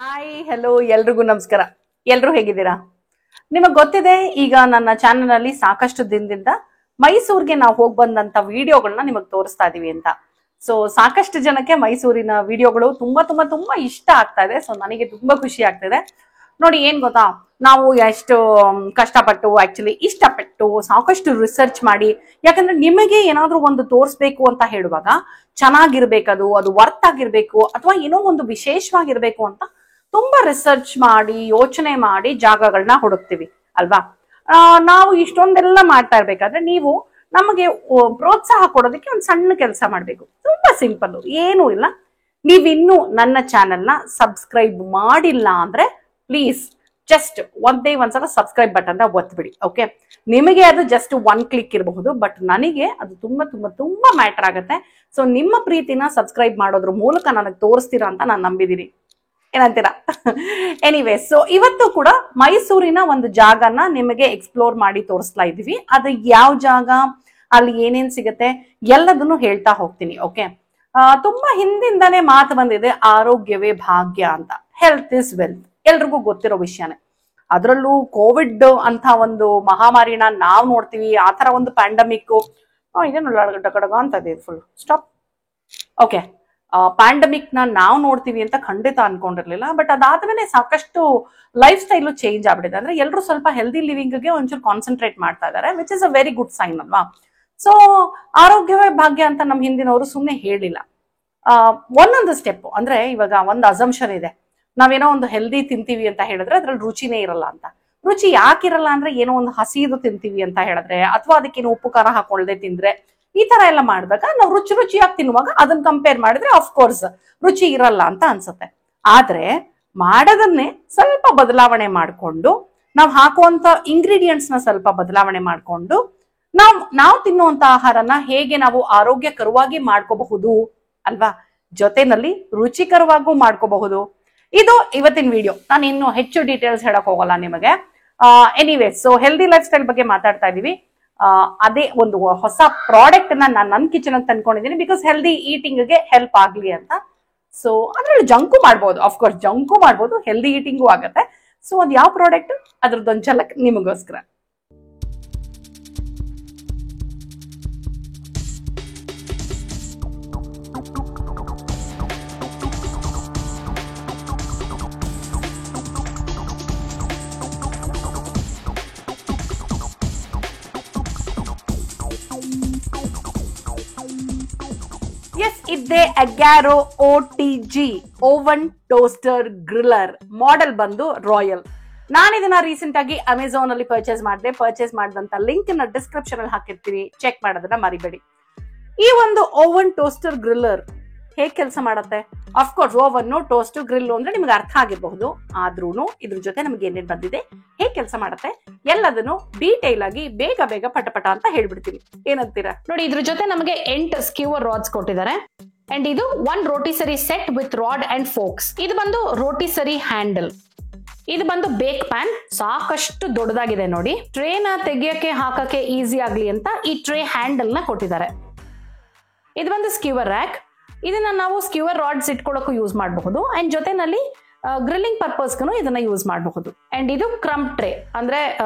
Hi hello ಎಲ್ರಿಗೂ ನಮಸ್ಕಾರ. ಎಲ್ರು ಹೇಗಿದ್ದೀರಾ? ನಿಮಗೆ ಗೊತ್ತಿದೆ, ಈಗ ನನ್ನ ಚಾನೆಲ್ ಅಲ್ಲಿ ಸಾಕಷ್ಟು ದಿನದಿಂದ ಮೈಸೂರಿಗೆ ನಾವು ಹೋಗಿ ಬಂದಂತ ವಿಡಿಯೋಗಳನ್ನ ನಿಮಗೆ ತೋರಿಸ್ತಾ ಇದೀವಿ ಅಂತ. ಸೊ ಸಾಕಷ್ಟು ಜನಕ್ಕೆ ಮೈಸೂರಿನ ವಿಡಿಯೋಗಳು ತುಂಬಾ ತುಂಬಾ ತುಂಬಾ ಇಷ್ಟ ಆಗ್ತಾ ಇದೆ. ಸೊ ನನಗೆ ತುಂಬಾ ಖುಷಿ ಆಗ್ತಿದೆ. ನೋಡಿ, ಏನ್ ಗೊತ್ತಾ, ನಾವು ಎಷ್ಟು ಕಷ್ಟಪಟ್ಟು ಆಕ್ಚುಲಿ ಇಷ್ಟಪಟ್ಟು ಸಾಕಷ್ಟು ರಿಸರ್ಚ್ ಮಾಡಿ, ಯಾಕಂದ್ರೆ ನಿಮಗೆ ಏನಾದ್ರೂ ಒಂದು ತೋರಿಸ್ಬೇಕು ಅಂತ ಹೇಳುವಾಗ ಚೆನ್ನಾಗಿರ್ಬೇಕದು, ಅದು ವರ್ತ್ ಆಗಿರ್ಬೇಕು ಅಥವಾ ಏನೋ ಒಂದು ವಿಶೇಷವಾಗಿರ್ಬೇಕು ಅಂತ ತುಂಬಾ ರಿಸರ್ಚ್ ಮಾಡಿ ಯೋಚನೆ ಮಾಡಿ ಜಾಗಗಳನ್ನ ಹುಡುಕ್ತಿವಿ ಅಲ್ವಾ. ನಾವು ಇಷ್ಟೊಂದೆಲ್ಲ ಮಾಡ್ತಾ ಇರ್ಬೇಕಾದ್ರೆ ನೀವು ನಮಗೆ ಪ್ರೋತ್ಸಾಹ ಕೊಡೋದಕ್ಕೆ ಒಂದು ಸಣ್ಣ ಕೆಲಸ ಮಾಡ್ಬೇಕು. ತುಂಬಾ ಸಿಂಪಲ್, ಏನೂ ಇಲ್ಲ. ನೀವಿನ್ನೂ ನನ್ನ ಚಾನೆಲ್ನ ಸಬ್ಸ್ಕ್ರೈಬ್ ಮಾಡಿಲ್ಲ ಅಂದ್ರೆ ಪ್ಲೀಸ್ ಜಸ್ಟ್ ಒಂದ್ಸಲ ಸಬ್ಸ್ಕ್ರೈಬ್ ಬಟನ್ ಒತ್ಬಿಡಿ. ಓಕೆ, ನಿಮಗೆ ಅದು ಜಸ್ಟ್ ಒನ್ ಕ್ಲಿಕ್ ಇರಬಹುದು, ಬಟ್ ನನಗೆ ಅದು ತುಂಬಾ ತುಂಬಾ ತುಂಬಾ ಮ್ಯಾಟರ್ ಆಗುತ್ತೆ. ಸೊ ನಿಮ್ಮ ಪ್ರೀತಿನ ಸಬ್ಸ್ಕ್ರೈಬ್ ಮಾಡೋದ್ರ ಮೂಲಕ ನನಗೆ ತೋರಿಸ್ತೀರಾ ಅಂತ ನಾನು ನಂಬಿದೀನಿ. ಏನಂತೀರಾ? ಎನಿವೇ, ಸೊ ಇವತ್ತು ಕೂಡ ಮೈಸೂರಿನ ಒಂದು ಜಾಗನ ನಿಮಗೆ ಎಕ್ಸ್ಪ್ಲೋರ್ ಮಾಡಿ ತೋರಿಸ್ತಾ ಇದೀವಿ. ಅದು ಯಾವ ಜಾಗ, ಅಲ್ಲಿ ಏನೇನ್ ಸಿಗತ್ತೆ ಎಲ್ಲದನ್ನು ಹೇಳ್ತಾ ಹೋಗ್ತೀನಿ. ಓಕೆ, ತುಂಬಾ ಹಿಂದಿಂದಾನೇ ಮಾತು ಬಂದಿದೆ, ಆರೋಗ್ಯವೇ ಭಾಗ್ಯ ಅಂತ. ಹೆಲ್ತ್ ಇಸ್ ವೆಲ್ತ್, ಎಲ್ರಿಗೂ ಗೊತ್ತಿರೋ ವಿಷಯನೇ. ಅದರಲ್ಲೂ ಕೋವಿಡ್ ಅಂತ ಒಂದು ಮಹಾಮಾರಿನ ನಾವು ನೋಡ್ತೀವಿ. ಆ ತರ ಒಂದು ಪ್ಯಾಂಡಮಿಕ್ ಇದೇನು ಕಡಗ ಅಂತ ಇದೆ, ಫುಲ್ ಸ್ಟಾಪ್. ಓಕೆ, ಪ್ಯಾಂಡಮಿಕ್ ನಾವು ನೋಡ್ತೀವಿ ಅಂತ ಖಂಡಿತ ಅನ್ಕೊಂಡಿರ್ಲಿಲ್ಲ. ಬಟ್ ಅದಾದ್ಮೇಲೆ ಸಾಕಷ್ಟು ಲೈಫ್ ಸ್ಟೈಲು ಚೇಂಜ್ ಆಗ್ಬಿಟ್ಟಿದೆ. ಅಂದ್ರೆ ಎಲ್ಲರೂ ಸ್ವಲ್ಪ ಹೆಲ್ದಿ ಲಿವಿಂಗ್ ಗೆ ಒಂಚೂರು ಕಾನ್ಸಂಟ್ರೇಟ್ ಮಾಡ್ತಾ ಇದ್ದಾರೆ, which is a very good sign ಅಲ್ವಾ. ಸೊ ಆರೋಗ್ಯವೇ ಭಾಗ್ಯ ಅಂತ ನಮ್ಮ ಹಿಂದಿನವರು ಸುಮ್ಮನೆ ಹೇಳಿಲ್ಲ. ಒಂದೊಂದು ಸ್ಟೆಪ್, ಅಂದ್ರೆ ಇವಾಗ ಒಂದು ಅಸಂಪ್ಷನ್ ಇದೆ, ನಾವೇನೋ ಒಂದು ಹೆಲ್ದಿ ತಿಂತೀವಿ ಅಂತ ಹೇಳಿದ್ರೆ ಅದ್ರಲ್ಲಿ ರುಚಿನೇ ಇರಲ್ಲ ಅಂತ. ರುಚಿ ಯಾಕಿರಲ್ಲ ಅಂದ್ರೆ ಏನೋ ಒಂದು ಹಸಿದು ತಿಂತೀವಿ ಅಂತ ಹೇಳಿದ್ರೆ, ಅಥವಾ ಅದಕ್ಕೇನು ಉಪ್ಪು ಖಾರ ಹಾಕೊಳ್ಳದೆ ತಿಂದ್ರೆ, ಈ ತರ ಎಲ್ಲ ಮಾಡಿದಾಗ ನಾವು ರುಚಿಯಾಗಿ ತಿನ್ನುವಾಗ ಅದನ್ನ ಕಂಪೇರ್ ಮಾಡಿದ್ರೆ ಅಫ್ಕೋರ್ಸ್ ರುಚಿ ಇರಲ್ಲ ಅಂತ ಅನ್ಸುತ್ತೆ. ಆದ್ರೆ ಮಾಡೋದನ್ನೇ ಸ್ವಲ್ಪ ಬದಲಾವಣೆ ಮಾಡಿಕೊಂಡು, ನಾವು ಹಾಕುವಂತ ಇಂಗ್ರೀಡಿಯೆಂಟ್ಸ್ ನ ಸ್ವಲ್ಪ ಬದಲಾವಣೆ ಮಾಡಿಕೊಂಡು ನಾವು ತಿನ್ನುವಂತ ಆಹಾರನ ಹೇಗೆ ನಾವು ಆರೋಗ್ಯಕರವಾಗಿ ಮಾಡ್ಕೋಬಹುದು ಅಲ್ವಾ, ಜೊತೆನಲ್ಲಿ ರುಚಿಕರವಾಗೂ ಮಾಡ್ಕೋಬಹುದು. ಇದು ಇವತ್ತಿನ ವಿಡಿಯೋ. ನಾನು ಇನ್ನು ಹೆಚ್ಚು ಡೀಟೇಲ್ಸ್ ಹೇಳಕ್ ಹೋಗಲ್ಲ ನಿಮಗೆ. Anyway, so healthy life style ಬಗ್ಗೆ ಮಾತಾಡ್ತಾ ಇದೀವಿ. ಅದೇ ಒಂದು ಹೊಸ ಪ್ರಾಡಕ್ಟ್ ನಾನು ನನ್ನ ಕಿಚನ್ ಅಂತ ತಂದ್ಕೊಂಡಿದ್ದೀನಿ, ಬಿಕಾಸ್ ಹೆಲ್ದಿ ಈಟಿಂಗ್ ಗೆ ಹೆಲ್ಪ್ ಆಗ್ಲಿ ಅಂತ. ಸೊ ಅದ್ರಲ್ಲಿ ಜಂಕು ಮಾಡ್ಬೋದು, ಅಫ್ಕೋರ್ಸ್ ಜಂಕು ಮಾಡ್ಬೋದು, ಹೆಲ್ದಿ ಈಟಿಂಗು ಆಗತ್ತೆ. ಸೊ ಅದ್ ಯಾವ ಪ್ರಾಡಕ್ಟ್, ಅದ್ರದ್ದೊಂದು ಝಲಕ್ ನಿಮಗೋಸ್ಕರ. ಎಸ್, ಇದೇ ಅಗ್ಯಾರೋ OTG ಓವನ್ ಟೋಸ್ಟರ್ ಗ್ರಿಲ್ಲರ್. ಮಾಡೆಲ್ ಬಂದು ರಾಯಲ್. ನಾನು ಇದನ್ನ ರೀಸೆಂಟ್ ಆಗಿ ಅಮೆಝಾನ್ ಅಲ್ಲಿ ಪರ್ಚೇಸ್ ಮಾಡಿದಂತ ಲಿಂಕ್ ನ ಡಿಸ್ಕ್ರಿಪ್ಷನ್ ಅಲ್ಲಿ ಹಾಕಿರ್ತೀನಿ, ಚೆಕ್ ಮಾಡೋದನ್ನ ಮರಿಬೇಡಿ. ಈ ಒಂದು ಓವನ್ ಟೋಸ್ಟರ್ ಗ್ರಿಲ್ಲರ್ ಹೇಗೆ ಕೆಲಸ ಮಾಡುತ್ತೆ? ಅಫ್ಕೋರ್ಸ್ ಓವನ್ ಟೋಸ್ಟ್ ಗ್ರಿಲ್ ಅಂದ್ರೆ ನಿಮ್ಗೆ ಅರ್ಥ ಆಗಿರಬಹುದು, ಆದ್ರೂ ಇದ್ರ ಜೊತೆ ನಮ್ಗೆ ಏನೇನ್ ಬಂದಿದೆ, ಹೇಗೆ ಕೆಲಸ ಮಾಡುತ್ತೆ ಎಲ್ಲದನ್ನು ಡೀಟೇಲ್ ಆಗಿ ಬೇಗ ಪಟಪಟ ಅಂತ ಹೇಳ್ಬಿಡ್ತೀನಿ. ಏನಂತೀರಾ? ನೋಡಿ, ಇದ್ರ ಜೊತೆ ನಮಗೆ 8 ಸ್ಕ್ಯೂವರ್ ರಾಡ್ಸ್ ಕೊಟ್ಟಿದ್ದಾರೆ. ಅಂಡ್ ಇದು 1 rotisserie set with rod and forks. ಇದು ಬಂದು ರೋಟಿಸರಿ ಹ್ಯಾಂಡಲ್. ಇದು ಬಂದು ಬೇಕ್ ಪ್ಯಾನ್, ಸಾಕಷ್ಟು ದೊಡ್ಡದಾಗಿದೆ ನೋಡಿ. ಟ್ರೇನ ತೆಗಿಯಕ್ಕೆ ಹಾಕಕ್ಕೆ ಈಸಿ ಆಗ್ಲಿ ಅಂತ ಈ ಟ್ರೇ ಹ್ಯಾಂಡಲ್ ನ ಕೊಟ್ಟಿದ್ದಾರೆ. ಇದು ಬಂದು ಸ್ಕ್ಯೂವರ್ ರ್ಯಾಕ್. ಇದನ್ನ ನಾವು ಸ್ಕ್ಯೂವರ್ ರಾಡ್ಸ್ ಇಟ್ಕೊಳ್ಳೋಕ್ಕೂ ಯೂಸ್ ಮಾಡಬಹುದು, ಅಂಡ್ ಜೊತೆನಲ್ಲಿ ಗ್ರಿಲ್ಲಿಂಗ್ ಪರ್ಪಸ್ಗೂ ಇದನ್ನ ಯೂಸ್ ಮಾಡಬಹುದು. ಅಂಡ್ ಇದು ಕ್ರಮ್ ಟ್ರೇ, ಅಂದ್ರೆ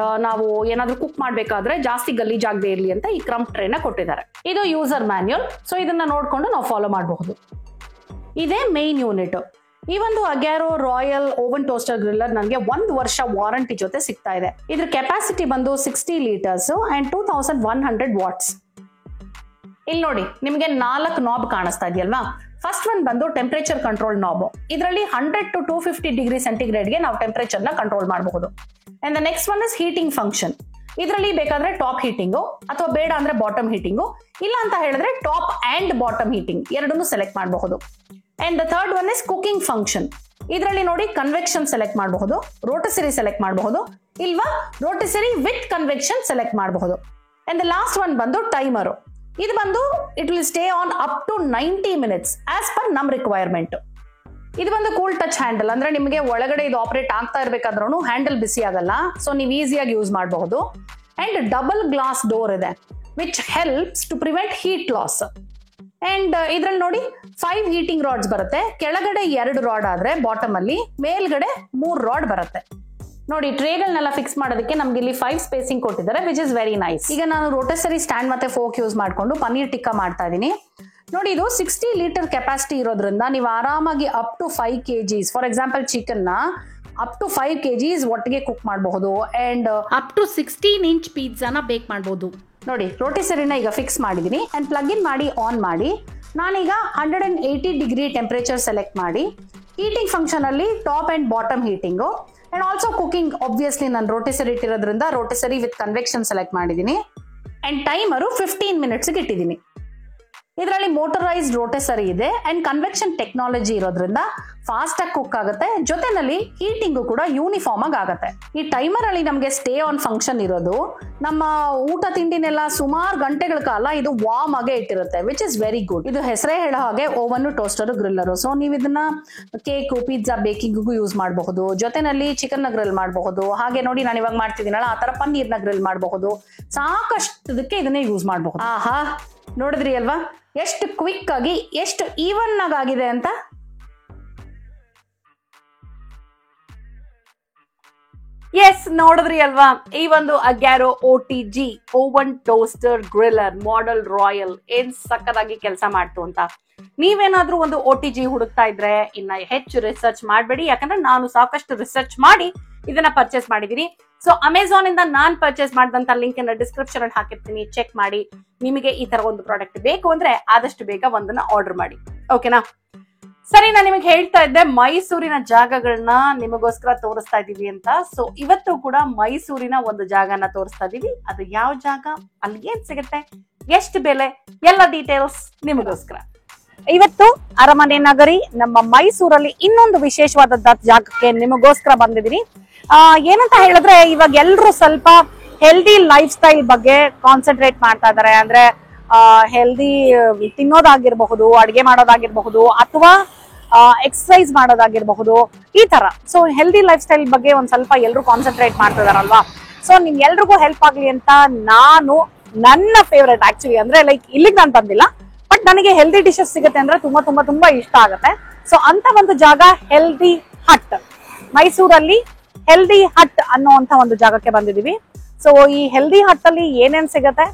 ನಾವು ಏನಾದ್ರೂ ಕುಕ್ ಮಾಡ್ಬೇಕಾದ್ರೆ ಜಾಸ್ತಿ ಗಲೀಜಾಗದೆ ಇರ್ಲಿ ಅಂತ ಈ ಕ್ರಮ್ ಟ್ರೇನ ಕೊಟ್ಟಿದ್ದಾರೆ. ಇದು ಯೂಸರ್ ಮ್ಯಾನ್ಯುಯಲ್, ಸೊ ಇದನ್ನ ನೋಡ್ಕೊಂಡು ನಾವು ಫಾಲೋ ಮಾಡಬಹುದು. ಇದೇ ಮೇನ್ ಯೂನಿಟ್. ಈ ಒಂದು ಅಗ್ಯಾರೋ ರಾಯಲ್ ಓವನ್ ಟೋಸ್ಟರ್ ಗ್ರಿಲ್ಲರ್ ನನಗೆ 1 ವರ್ಷ ವಾರಂಟಿ ಜೊತೆ ಸಿಗ್ತಾ ಇದೆ. ಇದ್ರ ಕೆಪಾಸಿಟಿ ಬಂದು 60 ಲೀಟರ್ಸ್ ಅಂಡ್ 2100 ವಾಟ್ಸ್. ಇಲ್ಲಿ ನೋಡಿ, ನಿಮಗೆ 4 ನಾಬ್ ಕಾಣಿಸ್ತಾ ಇದೆಯಲ್ವಾ. ಫಸ್ಟ್ ಒನ್ ಬಂದು ಟೆಂಪರೇಚರ್ ಕಂಟ್ರೋಲ್ ನಾಬ್. ಇದರಲ್ಲಿ 100 to 250 ಡಿಗ್ರಿ ಸೆಂಟಿಗ್ರೇಡ್ ಗೆ ನಾವು ಟೆಂಪರೇಚರ್ ನ ಕಂಟ್ರೋಲ್ ಮಾಡಬಹುದು. And the next one is heating function. ಇದರಲ್ಲಿ ಬೇಕಾದ್ರೆ ಟಾಪ್ ಹೀಟಿಂಗು ಅಥವಾ ಬೇಡ ಅಂದ್ರೆ ಬಾಟಮ್ ಹೀಟಿಂಗು, ಇಲ್ಲ ಅಂತ ಹೇಳಿದ್ರೆ ಟಾಪ್ ಅಂಡ್ ಬಾಟಮ್ ಹೀಟಿಂಗ್ ಎರಡನ್ನೂ ಸೆಲೆಕ್ಟ್ ಮಾಡಬಹುದು. And the third one is cooking function. ಇದರಲ್ಲಿ ನೋಡಿ ಕನ್ವೆಕ್ಷನ್ ಸೆಲೆಕ್ಟ್ ಮಾಡಬಹುದು, ರೋಟಿಸರಿ ಸೆಲೆಕ್ಟ್ ಮಾಡಬಹುದು, ಇಲ್ವಾ ರೋಟಿಸರಿ ವಿತ್ ಕನ್ವೆಕ್ಷನ್ ಸೆಲೆಕ್ಟ್ ಮಾಡಬಹುದು. ಅಂಡ್ ದ ಲಾಸ್ಟ್ ಒನ್ ಬಂದು ಟೈಮರ್. ಇದು ಬಂದು it will stay on up to 90 minutes as per ನಮ್ ರಿಕ್ವೈರ್ಮೆಂಟ್. ಇದು ಬಂದು ಕೂಲ್ ಟಚ್ ಹ್ಯಾಂಡಲ್, ಅಂದ್ರೆ ನಿಮಗೆ ಒಳಗಡೆ ಇದು ಆಪರೇಟ್ ಆಗ್ತಾ ಇರಬೇಕಾದ್ರೂ ಹ್ಯಾಂಡಲ್ ಬಿಸಿ ಆಗಲ್ಲ, ಸೊ ನೀವು ಈಸಿಯಾಗಿ ಯೂಸ್ ಮಾಡಬಹುದು. ಅಂಡ್ ಡಬಲ್ ಗ್ಲಾಸ್ ಡೋರ್ ಇದೆ, which helps to prevent heat loss. And ಇದ್ರಲ್ಲಿ ನೋಡಿ 5 ಹೀಟಿಂಗ್ ರಾಡ್ಸ್ ಬರುತ್ತೆ. ಕೆಳಗಡೆ 2 ರಾಡ್ ಆದ್ರೆ ಬಾಟಮ್ ಅಲ್ಲಿ, ಮೇಲ್ಗಡೆ 3 ರಾಡ್ ಬರುತ್ತೆ. ನೋಡಿ ಟ್ರೇಗಳನ್ನೆಲ್ಲ ಫಿಕ್ಸ್ ಮಾಡೋದಕ್ಕೆ ನಮ್ಗೆ ಇಲ್ಲಿ 5 ಸ್ಪೇಸಿಂಗ್ ಕೊಟ್ಟಿದ್ದಾರೆ, ವಿಚ್ ಇಸ್ ವೆರಿ ನೈಸ್. ಈಗ ನಾನು ರೋಟೇಸರಿ ಸ್ಟ್ಯಾಂಡ್ ಮತ್ತೆ ಫೋಕ್ ಯೂಸ್ ಮಾಡ್ಕೊಂಡು ಪನ್ನೀರ್ ಟಿಕ್ಕಾ ಮಾಡ್ತಾ ಇದೀನಿ. ನೋಡಿ ಇದು 60 ಲೀಟರ್ ಕೆಪಾಸಿಟಿ ಇರೋದ್ರಿಂದ ನೀವು ಆರಾಮಾಗಿ up to 5 kgs, for example chicken ನ ಅಪ್ ಟು 5 kgs ಒಟ್ಟಿಗೆ ಕುಕ್ ಮಾಡಬಹುದು ಅಂಡ್ ಅಪ್ ಟು 16 ಇಂಚ್ ಪಿಜ್ಜಾನ ಬೇಕ್ ಮಾಡಬಹುದು. ನೋಡಿ ರೋಟಿಸರಿನ ಈಗ ಫಿಕ್ಸ್ ಮಾಡಿದೀನಿ ಅಂಡ್ ಪ್ಲಗ್ ಇನ್ ಮಾಡಿ ಆನ್ ಮಾಡಿ. ನಾನೀಗ 180 ಡಿಗ್ರಿ ಟೆಂಪರೇಚರ್ ಸೆಲೆಕ್ಟ್ ಮಾಡಿ ಹೀಟಿಂಗ್ ಫಂಕ್ಷನ್ ಅಲ್ಲಿ top and bottom heating and also cooking obviously ನಾನು ರೋಟಿಸರಿ ಇಟ್ಟಿರೋದ್ರಿಂದ ರೋಟಿಸರಿ ವಿತ್ ಕನ್ವೆಕ್ಷನ್ ಸೆಲೆಕ್ಟ್ ಮಾಡಿದೀನಿ ಅಂಡ್ ಟೈಮರು 15 ಮಿನಿಟ್ಸ್ ಇಟ್ಟಿದ್ದೀನಿ. ಇದರಲ್ಲಿ ಮೋಟರೈಸ್ಡ್ ರೋಟೇಸರಿ ಇದೆ ಅಂಡ್ ಕನ್ವೆಕ್ಷನ್ ಟೆಕ್ನಾಲಜಿ ಇರೋದ್ರಿಂದ ಫಾಸ್ಟ್ ಆಗಿ ಕುಕ್ ಆಗುತ್ತೆ, ಜೊತೆನಲ್ಲಿ ಹೀಟಿಂಗು ಕೂಡ ಯೂನಿಫಾರ್ಮ್ ಆಗಿ ಆಗುತ್ತೆ. ಈ ಟೈಮರ್ ಅಲ್ಲಿ ನಮಗೆ ಸ್ಟೇ ಆನ್ ಫಂಕ್ಷನ್ ಇರೋದು, ನಮ್ಮ ಊಟ ತಿಂಡಿನೆಲ್ಲ ಸುಮಾರು ಗಂಟೆಗಳ ಕಾಲ ಇದು ವಾರ್ಮ್ ಆಗೇ ಇಟ್ಟಿರುತ್ತೆ, ವಿಚ್ ಇಸ್ ವೆರಿ ಗುಡ್. ಇದು ಹೆಸರೇ ಹೇಳೋ ಹಾಗೆ ಓವನ್, ಟೋಸ್ಟರ್, ಗ್ರಿಲ್ಲರು. ಸೊ ನೀವು ಇದನ್ನ ಕೇಕು, ಪಿಜ್ಜಾ ಬೇಕಿಂಗ್ಗೂ ಯೂಸ್ ಮಾಡಬಹುದು, ಜೊತೆನಲ್ಲಿ ಚಿಕನ್ ನ ಗ್ರಿಲ್ ಮಾಡಬಹುದು. ಹಾಗೆ ನೋಡಿ ನಾನು ಇವಾಗ ಮಾಡ್ತಿದ್ದೀನಲ್ಲ ಆ ತರ ಪನ್ನೀರ್ನ ಗ್ರಿಲ್ ಮಾಡಬಹುದು. ಸಾಕಷ್ಟುದಕ್ಕೆ ಇದನ್ನೇ ಯೂಸ್ ಮಾಡಬಹುದು. ಆಹಾ, ನೋಡಿದ್ರಿ ಅಲ್ವಾ ಎಷ್ಟು ಕ್ವಿಕ್ ಆಗಿ, ಎಷ್ಟು ಈವನ್ ಆಗಿದೆ ಅಂತ. ಎಸ್, ನೋಡಿದ್ರಿ ಅಲ್ವಾ ಈ ಒಂದು ಅಗ್ಯಾರೋ OTG oven toaster ಗ್ರಿಲ್ಲರ್ model royal ಏನ್ ಸಕ್ಕತ್ತಾಗಿ ಕೆಲಸ ಮಾಡ್ತು ಅಂತ. ನೀವೇನಾದ್ರೂ ಒಂದು OTG ಹುಡುಕ್ತಾ ಇದ್ರೆ ಇನ್ನ ಹೆಚ್ಚು ರಿಸರ್ಚ್ ಮಾಡಬೇಡಿ, ಯಾಕಂದ್ರೆ ನಾನು ಸಾಕಷ್ಟು ರಿಸರ್ಚ್ ಮಾಡಿ ಇದನ್ನ ಪರ್ಚೇಸ್ ಮಾಡಿದೀನಿ. ಸೊ ಅಮೆಝಾನ್ ಇಂದ ನಾನ್ ಪರ್ಚೇಸ್ ಮಾಡಿದಂತ ಲಿಂಕ್ ಅನ್ನ ಡಿಸ್ಕ್ರಿಪ್ಷನ್ ಅಲ್ಲಿ ಹಾಕಿರ್ತೀನಿ, ಚೆಕ್ ಮಾಡಿ. ನಿಮಗೆ ಈ ತರ ಒಂದು ಪ್ರಾಡಕ್ಟ್ ಬೇಕು ಅಂದ್ರೆ ಆದಷ್ಟು ಬೇಗ ಒಂದನ್ನ ಆರ್ಡರ್ ಮಾಡಿ, ಓಕೆನಾ? ಸರಿ, ನಾನು ನಿಮಗೆ ಹೇಳ್ತಾ ಇದ್ದೆ ಮೈಸೂರಿನ ಜಾಗಗಳನ್ನ ನಿಮಗೋಸ್ಕರ ತೋರಿಸ್ತಾ ಇದೀವಿ ಅಂತ. ಸೊ ಇವತ್ತು ಕೂಡ ಮೈಸೂರಿನ ಒಂದು ಜಾಗನ ತೋರಿಸ್ತಾ ಇದೀವಿ. ಅದು ಯಾವ ಜಾಗ, ಅಲ್ಲಿ ಏನ್ ಸಿಗುತ್ತೆ, ಎಷ್ಟು ಬೆಲೆ, ಎಲ್ಲ ಡೀಟೇಲ್ಸ್ ನಿಮಗೋಸ್ಕರ. ಇವತ್ತು ಅರಮನೆ ನಗರಿ ನಮ್ಮ ಮೈಸೂರಲ್ಲಿ ಇನ್ನೊಂದು ವಿಶೇಷವಾದ ಜಾಗಕ್ಕೆ ನಿಮಗೋಸ್ಕರ ಬಂದಿದ್ದೀನಿ. ಏನಂತ ಹೇಳಿದ್ರೆ, ಇವಾಗ ಎಲ್ರು ಸ್ವಲ್ಪ ಹೆಲ್ದಿ ಲೈಫ್ ಸ್ಟೈಲ್ ಬಗ್ಗೆ ಕಾನ್ಸಂಟ್ರೇಟ್ ಮಾಡ್ತಾ ಇದಾರೆ. ಅಂದ್ರೆ ಹೆಲ್ದಿ ತಿನ್ನೋದಾಗಿರ್ಬಹುದು, ಅಡಿಗೆ ಮಾಡೋದಾಗಿರ್ಬಹುದು, ಅಥವಾ ಎಕ್ಸರ್ಸೈಸ್ ಮಾಡೋದಾಗಿರ್ಬಹುದು, ಈ ತರ. ಸೊ ಹೆಲ್ದಿ ಲೈಫ್ ಸ್ಟೈಲ್ ಬಗ್ಗೆ ಒಂದ್ ಸ್ವಲ್ಪ ಎಲ್ರು ಕಾನ್ಸಂಟ್ರೇಟ್ ಮಾಡ್ತಾ ಇದಾರಲ್ವಾ. ಸೊ ನಿಮ್ ಎಲ್ರಿಗೂ ಹೆಲ್ಪ್ ಆಗ್ಲಿ ಅಂತ ನಾನು ನನ್ನ ಫೇವ್ರೇಟ್, ಆಕ್ಚುಲಿ ಅಂದ್ರೆ ಲೈಕ್ ಇಲ್ಲಿಗೆ ನಾನು ಬಂದಿಲ್ಲ, ಬಟ್ ನನಗೆ ಹೆಲ್ದಿ ಡಿಶಸ್ ಸಿಗುತ್ತೆ ಅಂದ್ರೆ ತುಂಬಾ ತುಂಬಾ ತುಂಬಾ ಇಷ್ಟ ಆಗುತ್ತೆ. ಸೊ ಅಂತ ಒಂದು ಜಾಗ ಹೆಲ್ದಿ ಹಟ್, ಮೈಸೂರಲ್ಲಿ ಹೆಲ್ದಿ ಹಟ್ ಅನ್ನುವಂತ ಒಂದು ಜಾಗಕ್ಕೆ ಬಂದಿದೀವಿ. ಸೊ ಈ ಹೆಲ್ದಿ ಹಟ್ ಅಲ್ಲಿ ಏನೇನ್ ಸಿಗತ್ತೆ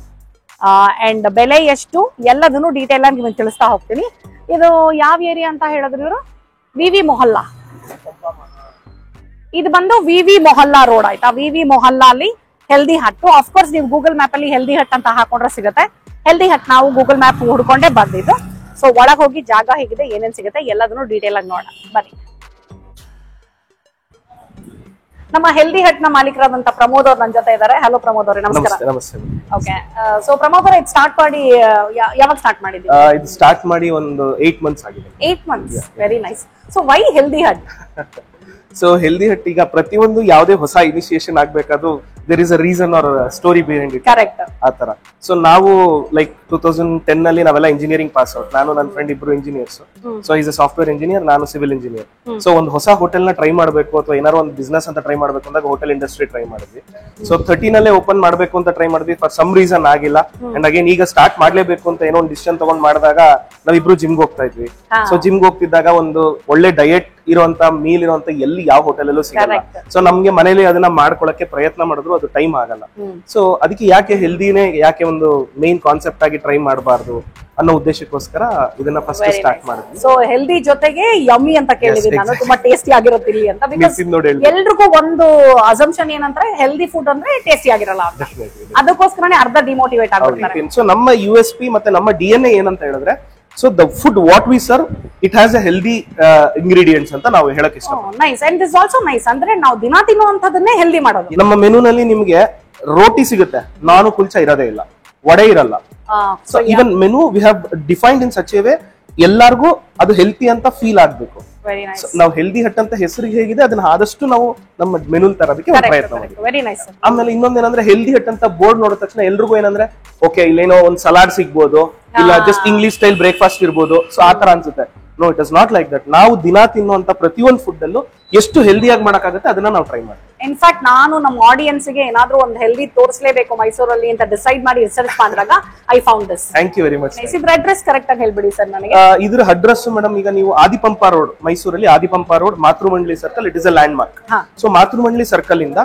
ಅಂಡ್ ಬೆಲೆ ಎಷ್ಟು, ಎಲ್ಲದನ್ನು ಡೀಟೇಲ್ ಆಗಿ ನಿಮಗೆ ತಿಳಿಸ್ತಾ ಹೋಗ್ತೀನಿ. ಇದು ಯಾವ ಏರಿಯಾ ಅಂತ ಹೇಳಿದ್ರು ಇವರು? ವಿವಿ ಮೊಹಲ್ಲಾ. ಇದು ಬಂದು ವಿವಿ ಮೊಹಲ್ಲಾ ರೋಡ್, ಆಯ್ತಾ? ವಿವಿ ಮೊಹಲ್ಲಾ ಅಲ್ಲಿ ಹೆಲ್ದಿ ಹಟ್. ಅಫ್ಕೋರ್ಸ್ ನೀವು ಗೂಗಲ್ ಮ್ಯಾಪ್ ಅಲ್ಲಿ ಹೆಲ್ದಿ ಹಟ್ ಅಂತ ಹಾಕೊಂಡ್ರೆ ಸಿಗುತ್ತೆ. ಹೆಲ್ದಿ ಹಟ್ ನಾವು ಗೂಗಲ್ ಮ್ಯಾಪ್ ಹುಡ್ಕೊಂಡೇ ಬಂದಿದ್ದು. ಸೊ ಒಳಗೆ ಹೋಗಿ ಜಾಗ ಹೇಗಿದೆ, ಏನೇನ್ ಸಿಗುತ್ತೆ ಎಲ್ಲದನ್ನು ಡೀಟೇಲ್ ಆಗಿ ನೋಡೋಣ ಬನ್ನಿ. ನಮ್ಮ ಹೆಲ್ದಿ ಹಟ್ ನ ಮಾಲೀಕರಾದಂತ ಪ್ರಮೋದ್ ಅವ್ರು ನನ್ನ ಜೊತೆ ಇದ್ದಾರೆ. ಹಲೋ ಪ್ರಮೋದ್ ಅವರೇ, ನಮಸ್ಕಾರ. ನಮಸ್ತೆ. ಓಕೆ, ಸೊ ಪ್ರಮೋದ್ ಅವರೇ, ಸ್ಟಾರ್ಟ್ ಮಾಡಿ ಯಾವಾಗ ಸ್ಟಾರ್ಟ್ ಮಾಡಿದ್ದೀವಿ? ಇದು ಸ್ಟಾರ್ಟ್ ಮಾಡಿ ಒಂದು 8 ಮಂತ್ಸ್ ಆಗಿದೆ. 8 months, very nice. So why Healthy Hut? So Healthy Hut ಈಗ ಪ್ರತಿಯೊಂದು ಯಾವುದೇ ಹೊಸ ಇನಿಷಿಯೇಷನ್ ಆಗ್ಬೇಕಾದ್ರೂ there is a reason or story behind it. Correct. ಆತರ. ಸೊ ನಾವು ಲೈಕ್ 2010 ನಲ್ಲಿ ನಾವೆಲ್ಲ ಇಂಜಿನಿಯರಿಂಗ್ ಪಾಸ್ ಔಟ್. ನಾನು ನನ್ನ ಫ್ರೆಂಡ್ ಇಬ್ರು engineers. So is a software engineer, ನಾನು ಸಿವಿಲ್ ಇಂಜಿನಿಯರ್. ಸೊ ಒಂದು ಹೊಸ ಹೋಟೆಲ್ ನ ಟ್ರೈ ಮಾಡಬೇಕು ಅಥವಾ ಏನಾದ್ರು ಒಂದು ಬಿಸ್ನೆಸ್ ಅಂತ ಟ್ರೈ ಮಾಡಬೇಕು ಅಂದಾಗ ಹೋಟೆಲ್ ಇಂಡಸ್ಟ್ರಿ ಟ್ರೈ ಮಾಡಿದ್ವಿ. ಸೊ 13 ನಲ್ಲೇ ಓಪನ್ ಮಾಡಬೇಕು ಅಂತ ಟ್ರೈ ಮಾಡಿದ್ವಿ. ಫಾರ್ ಸಮ್ ರೀಸನ್ ಆಗಿಲ್ಲ. ಅಂಡ್ ಅಗೇನ್ ಈಗ ಸ್ಟಾರ್ಟ್ ಮಾಡ್ಲೇಬೇಕು ಅಂತ ಏನೋ ಒಂದು ಡಿಸಿಷನ್ ತಗೊಂಡ್ ಮಾಡಿದಾಗ ನಾವಿಬ್ರು ಜಿಮ್ಗೆ ಹೋಗ್ತಾ ಇದ್ವಿ. ಸೊ ಜಿಮ್ಗೆ ಹೋಗ್ತಿದ್ದಾಗ ಒಂದು ಒಳ್ಳೆ ಡಯಟ್ ಇರುವಂತ ಮೀಲ್ ಇರುವಂತ ಎಲ್ಲಿ ಯಾವ ಹೋಟೆಲ್ ಅಲ್ಲೂ ಸಿಗಲ್ಲ. ಸೊ ನಮ್ಗೆ ಮನೇಲಿ ಅದನ್ನ ಮಾಡ್ಕೊಳಕ್ಕೆ ಪ್ರಯತ್ನ ಮಾಡಿದ್ರು ಅದು ಟೈಮ್ ಆಗಲ್ಲ. ಸೊ ಅದಕ್ಕೆ ಯಾಕೆ ಹೆಲ್ದಿನೇ ಯಾಕೆ ಒಂದು ಮೇನ್ ಕಾನ್ಸೆಪ್ಟ್ ಆಗಿ ಟ್ರೈ ಮಾಡಬಾರ್ದು ಅನ್ನೋ ಉದ್ದೇಶಕ್ಕೋಸ್ಕರ ಇದನ್ನ ಫಸ್ಟ್ ಸ್ಟಾರ್ಟ್ ಮಾಡಿದ್ವಿ. ಸೊ ಹೆಲ್ದಿ ಜೊತೆಗೆ ಯಮ್ಮಿ ಅಂತ ಕೇಳಿದೀನಿ ನಾನು, ತುಂಬಾ ಟೇಸ್ಟಿ ಆಗಿರುತ್ತೆ ಇಲ್ಲಿ ಅಂತ. ಬಿಕಾಸ್ ಎಲ್ರಿಗೂ ಒಂದು ಅಸಂಪ್ಷನ್ ಏನಂದ್ರೆ ಹೆಲ್ದಿ ಫುಡ್ ಅಂದ್ರೆ ಟೇಸ್ಟಿ ಆಗಿರಲ್ಲ, ಅದಕ್ಕೋಸ್ಕರನೇ ಅರ್ಧ ಡಿಮೋಟಿವೇಟ್ ಆಗ್ಬಿಡ್ತಾರೆ. ಸೊ ನಮ್ಮ USP ಮತ್ತೆ ನಮ್ಮ DNA ಏನಂತ ಹೇಳಿದ್ರೆ, so the food what we serve it has a healthy ingredients ಅಂತ ನಾವು ಹೇಳಕ್ ಇಷ್ಟ. Nice. And this also nice, ಅಂದ್ರೆ ನಾವು ದಿನ ತಿನ್ನುವಂತದನ್ನೇ ಹೆಲ್ದಿ ಮಾಡೋದು. ನಮ್ಮ ಮೆನುನಲ್ಲಿ ನಿಮ್ಗೆ ರೋಟಿ ಸಿಗುತ್ತೆ, ನಾನು ಕುಲ್ಚಾ ಇರೋದೇ ಇಲ್ಲ, ವಡೆ ಇರಲ್ಲ. So even menu we have defined in such A way ಎಲ್ಲಾರ್ಗೂ ಅದು ಹೆಲ್ತಿ ಅಂತ ಫೀಲ್ ಆಗ್ಬೇಕು. ನಾವು ಹೆಲ್ದಿ ಹಟ್ ಅಂತ ಹೆಸರಿಗೆ ಹೇಗಿದೆ ಅದನ್ನ ಆದಷ್ಟು ನಾವು ನಮ್ಮ ಮೆನುಲ್ ತರೋದಕ್ಕೆ ಪ್ರಯತ್ನ ಮಾಡ್ತೀವಿ. ಆಮೇಲೆ ಇನ್ನೊಂದೇನಂದ್ರೆ ಹೆಲ್ದಿ ಹಟ್ ಅಂತ ಬೋರ್ಡ್ ನೋಡಿದ ತಕ್ಷಣ ಎಲ್ರಿಗೂ ಏನಂದ್ರೆ ಓಕೆ ಇಲ್ಲೇನೋ ಒಂದ್ ಸಲಾಡ್ ಸಿಗ್ಬೋದು, ಇಲ್ಲ ಜಸ್ಟ್ ಇಂಗ್ಲಿಷ್ ಸ್ಟೈಲ್ ಬ್ರೇಕ್ಫಾಸ್ಟ್ ಇರ್ಬೋದು. ಸೊ ಆತರ ಅನ್ಸುತ್ತೆ. No it is not like that. ನಾವು ದಿನ ತಿನ್ನುವಂತ ಪ್ರತಿಯೊಂದು ಫುಡ್ ಅಲ್ಲೂ ಎಷ್ಟು ಹೆಲ್ದಿಯಾಗಿ ಮಾಡಕ್ಕಾಗುತ್ತೆ ಅದನ್ನ ನಾವು ಟ್ರೈ ಮಾಡ್ತೀವಿ. ಇನ್ಫ್ಯಾಕ್ಟ್ ನಾನು ನಮ್ಮ ಆಡಿಯನ್ಸ್ ಗೆ ಏನಾದ್ರೂ ಒಂದು ಹೆಲ್ದಿ ತೋರಿಸಲೇಬೇಕು ಮೈಸೂರಲ್ಲಿ ಅಂತ ಡಿಸೈಡ್ ಮಾಡಿ ರಿಸರ್ಚ್ ಮಾಡಿದಾಗ I found this. Thank you very much. ಇದ್ರ ಅಡ್ರೆಸ್ ಕರೆಕ್ಟ್ ಆಗಿ ಹೇಳ್ಬಿಡಿ ಸರ್ ನನಗೆ. ಇದ್ರ ಅಡ್ರೆಸ್ ಮೇಡಮ್, ಈಗ ನೀವು ಆದಿಪಂಪ ರೋಡ್, ಮೈಸೂರಲ್ಲಿ Adipampa road, Mathrumandali circle, it is a landmark. So Mathrumandali circle ಇಂದ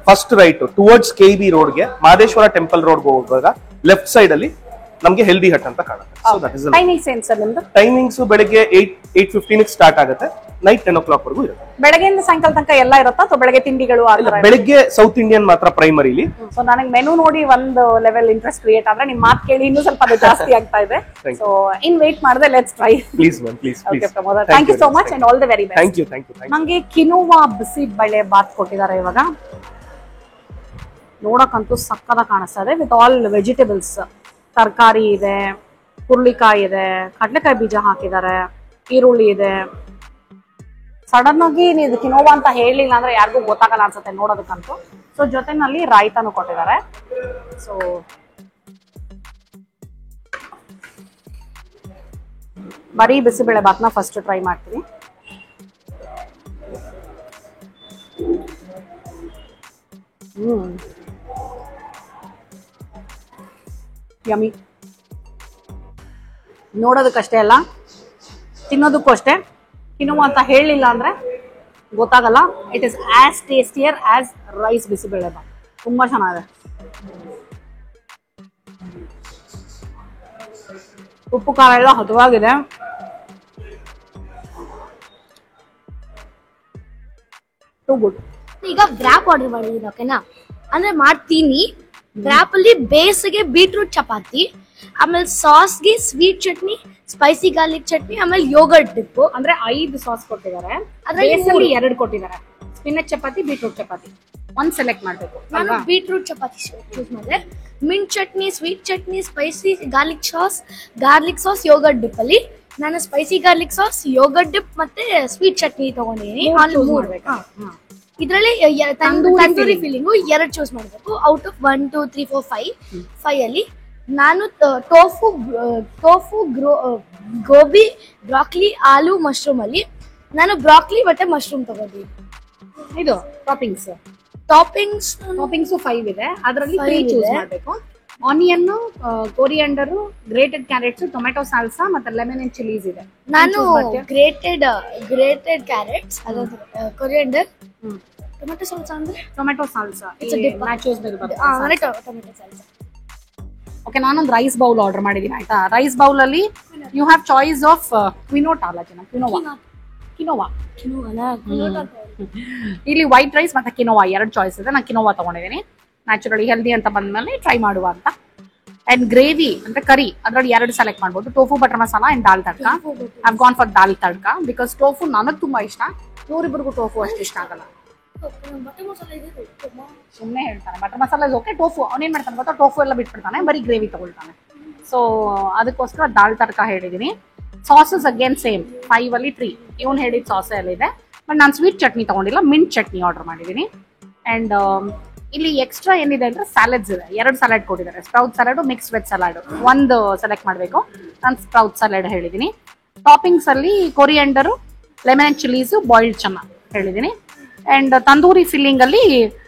ಫಸ್ಟ್ ರೈಟ್ ಟುವರ್ಡ್ಸ್ KEB ರೋಡ್ಗೆ ಮಾದೇಶ್ವರ ಟೆಂಪಲ್ ರೋಡ್ಗೆ ಹೋಗುವಾಗ ಲೆಫ್ಟ್ ಸೈಡ್ ಅಲ್ಲಿ ನಮಗೆ ಹೆಲ್ದಿ ಹಟ್ ಅಂತ ಕಾಣುತ್ತೆ. ಸೊ ದಟ್ ಇಸ್ ಟೈಮಿಂಗ್ಸ್ ಏನು ಸರ್ ನಿಮ್ದು? ಟೈಮಿಂಗ್ಸ್ ಬೆಳಗ್ಗೆ 8:15 ಸ್ಟಾರ್ಟ್ ಆಗುತ್ತೆ, ನೈಟ್ 10 o'clock ವರೆಗೂ ಇರುತ್ತೆ. ಬೆಳಗ್ಗೆಯಿಂದ ಸಾಯಂಕಾಲ ತನಕ ಎಲ್ಲ ಇರುತ್ತಾ ಅಥವಾ ಬೆಳಗ್ಗೆ ತಿಂಡಿಗಳು ಆ ತರ? ಬೆಳಗ್ಗೆ ಸೌತ್ ಇಂಡಿಯನ್ ಮಾತ್ರ ಪ್ರೈಮರಿಲಿ. ಸೊ ನನಗೆ ಮೆನು ನೋಡಿ ಒಂದು ಲೆವೆಲ್ ಇಂಟ್ರೆಸ್ಟ್ ಕ್ರಿಯೇಟ್ ಆದ್ರೆ ನಿಮ್ ಮಾತು ಕೇಳಿ ಇನ್ನೂ ಸ್ವಲ್ಪ ಅದು ಜಾಸ್ತಿ ಆಗ್ತಾ ಇದೆ. ಸೊ ಇನ್ ವೇಟ್ ಮಾಡಿದೆ, let's try. Please ma'am, please. Okay Pramoda, thank you so much and all the very best. Thank you, thank you. ನಂಗೆ ಕಿನೋವಾ ಬಿಸಿ ಬೇಳೆ ಬಾತ್ ಕೊಟ್ಟಿದ್ದಾರೆ ಇವಾಗ. ನೋಡಕ್ಕಂತೂ ಸಕ್ಕದ ಕಾಣಿಸ್ತಾ ಇದೆ ವಿತ್ ಆಲ್ ವೆಜಿಟೇಬಲ್ಸ್. ತರಕಾರಿ ಇದೆ, ಹುರುಳಿಕಾಯಿ ಇದೆ, ಕಡಲೆಕಾಯಿ ಬೀಜ ಹಾಕಿದ್ದಾರೆ, ಈರುಳ್ಳಿ ಇದೆ. ಸಡನ್ ಆಗಿ ಇದು ಕಿನೋವಾ ಅಂತ ಹೇಳಿಲ್ಲ ಅಂದ್ರೆ ಯಾರಿಗೂ ಗೊತ್ತಾಗಲ್ಲ ಅನ್ಸುತ್ತೆ ನೋಡೋದಕ್ಕಂತೂ. ಸೊ ಜೊತೆನಲ್ಲಿ ರಾಯ್ತಾನು ಕೊಟ್ಟಿದ್ದಾರೆ. ಸೊ ಬರೀ ಬಿಸಿಬೇಳೆ ಬಾತ್ನ ಫಸ್ಟ್ ಟ್ರೈ ಮಾಡ್ತೀನಿ. ಯಮ್ಮಿ. ನೋಡೋದಕ್ಕಷ್ಟೇ ಅಲ್ಲ, ತಿನ್ನೋದಕ್ಕೂ ಅಷ್ಟೇ. ಕಿನೋವಾ ಅಂತ ಹೇಳಿಲ್ಲ ಅಂದ್ರೆ ಗೊತ್ತಾಗಲ್ಲ. It is as tastier as rice bisibele bath. ತುಂಬಾ ಚೆನ್ನಾಗಿದೆ. ಉಪ್ಪು ಖಾರ ಎಲ್ಲ ಹದವಾಗಿದೆ. Too good. ಈಗ ವ್ರಾಪ್ ಆರ್ಡರ್ ಮಾಡಿದೀನಿ, ಓಕೆನಾ? ಅಂದ್ರೆ ಮಾಡ್ತೀನಿ. ವ್ರಾಪ್ ಅಲ್ಲಿ ಬೇಸ್ಗೆ ಬೀಟ್ರೂಟ್ ಚಪಾತಿ, ಆಮೇಲೆ ಸಾಸ್ಗೆ sweet chutney, spicy garlic chutney, ಆಮೇಲೆ ಯೋಗರ್ಟ್ ಡಿಪ್. ಅಂದ್ರೆ 5 ಸಾಸ್ ಕೊಟ್ಟಿದ್ದಾರೆ, ಅದ್ರಲ್ಲಿ ಬೇಸಲ್ಲಿ 2 ಕೊಟ್ಟಿದ್ದಾರೆ. ಸ್ಪಿನಚ್ ಚಪಾತಿ, ಬೀಟ್ರೂಟ್ ಚಪಾತಿ ಒಂದ್ ಸೆಲೆಕ್ಟ್ ಮಾಡ್ಬೇಕು. ನಾನು ಬೀಟ್ರೂಟ್ ಚಪಾತಿ ಚೂಸ್ ಮಾಡಿದೆ. Mint chutney, sweet chutney, spicy garlic sauce, yogurt dip ಅಲ್ಲಿ ನಾನು spicy garlic sauce, yogurt dip ಮತ್ತೆ ಸ್ವೀಟ್ ಚಟ್ನಿ ತಗೊಂಡಿದ್ದೀನಿ. ಇದ್ರಲ್ಲಿ ತಂದೂರಿ ಫೀಲಿಂಗು 2 ಚೂಸ್ ಮಾಡಬೇಕು. ಔಟ್ ಆಫ್ 1 2 3 4 5 ಅಲ್ಲಿ ನಾನು tofu gobi, broccoli, aloo, mushroom ಅಲ್ಲಿ ನಾನು ಬ್ರಾಕ್ಲಿ ಮತ್ತೆ ಮಶ್ರೂಮ್ ತಗೊಂಡಿದ್ದೀನಿ. ಇದು ಟಾಪಿಂಗ್ಸ್ 5 ಇದೆ. ಅದರಲ್ಲಿ 3 ಚೂಸ್ ಮಾಡಬೇಕು. Onion, coriander, grated carrots, tomato salsa ಮತ್ತೆ ಲೆಮನ್ ಅಂಡ್ ಚಿಲ್ಲೀಸ್ ಇದೆ. ನಾನು ಗ್ರೇಟೆಡ್ ಕ್ಯಾರೆಟ್ಸ್, ಅದಾದ ಕೊರಿಯಂಡರ್, ಟೊಮೆಟೊ ಸಾಲ್ಸಾ ಅಂದ್ರೆ ಟೊಮೆಟೊ ಸಾಲ್ಸಾ ನ್ಯಾಚೋಸ್ ಬರುತ್ತೆ. Tomato salsa. ಓಕೆ, ನಾನೊಂದು ರೈಸ್ ಬೌಲ್ ಆರ್ಡರ್ ಮಾಡಿದ್ದೀನಿ, ಆಯ್ತಾ? ರೈಸ್ ಬೌಲ್ ಅಲ್ಲಿ ಯು ಹ್ಯಾವ್ ಚಾಯ್ಸ್ ಆಫ್ ಕಿನೋವಾ. ಇಲ್ಲಿ ವೈಟ್ ರೈಸ್ ಮತ್ತೆ ಕಿನೋವಾ 2 ಚಾಯ್ಸ್ ಇದೆ. ನಾನು ಕಿನೋವಾ ತಗೊಂಡಿದ್ದೀನಿ. ನ್ಯಾಚುರಲಿ ಹೆಲ್ದಿ ಅಂತ ಬಂದ್ಮೇಲೆ ಟ್ರೈ ಮಾಡುವ ಅಂತ. ಅಂಡ್ ಗ್ರೇವಿ ಅಂದ್ರೆ ಕರಿ, ಅದ್ರಲ್ಲಿ 2 ಸೆಲೆಕ್ಟ್ ಮಾಡ್ಬೋದು. Tofu butter masala and dal tadka. I've gone for dal tadka because tofu ನನಗೆ ತುಂಬಾ ಇಷ್ಟ. ಇವರಿಬ್ಬರಿಗೂ ಟೋಫು ಅಷ್ಟು ಇಷ್ಟ ಆಗಲ್ಲ. ಸುಮ್ಮನೆ ಹೇಳ್ತಾನೆ butter masala is okay. Tofu ಅವನೇನ್ ಮಾಡ್ತಾನೆ ಗೊತ್ತಾ, ಟೋಫು ಎಲ್ಲ ಬಿಟ್ಬಿಡ್ತಾನೆ, ಬರೀ ಗ್ರೇವಿ ತಗೊಳ್ತಾನೆ. ಸೊ ಅದಕ್ಕೋಸ್ಕರ ದಾಲ್ ತಡ್ಕ ಹೇಳಿದೀನಿ. ಸಾಸಸ್ ಅಗೇನ್ ಸೇಮ್ 5 ಅಲ್ಲಿ 3 ಇವನ್ ಹೇಳಿದ ಸಾಸ್ ಎಲ್ಲ ಇದೆ. ಬಟ್ ನಾನು ಸ್ವೀಟ್ ಚಟ್ನಿ ತಗೊಂಡಿಲ್ಲ, ಮಿಂಟ್ ಚಟ್ನಿ ಆರ್ಡರ್ ಮಾಡಿದೀನಿ. ಅಂಡ್ ಇಲ್ಲಿ ಎಕ್ಸ್ಟ್ರಾ ಏನಿದೆ ಅಂದ್ರೆ ಸ್ಯಾಲಡ್ಸ್ ಇದೆ. 2 ಸಲಾಡ್ ಕೊಟ್ಟಿದ್ದಾರೆ, sprout salad, mix veg salad. ಒಂದು ಸೆಲೆಕ್ಟ್ ಮಾಡಬೇಕು. ನಾನು ಸ್ಪ್ರೌಟ್ ಸಲಾಡ್ ಹೇಳಿದೀನಿ. ಟಾಪಿಂಗ್ಸ್ ಅಲ್ಲಿ coriander, lemon and chillies, boiled ಚೆನ್ನ ಹೇಳಿದೀನಿ. ಅಂಡ್ ತಂದೂರಿ ಫಿಲ್ಲಿಂಗ್ ಅಲ್ಲಿ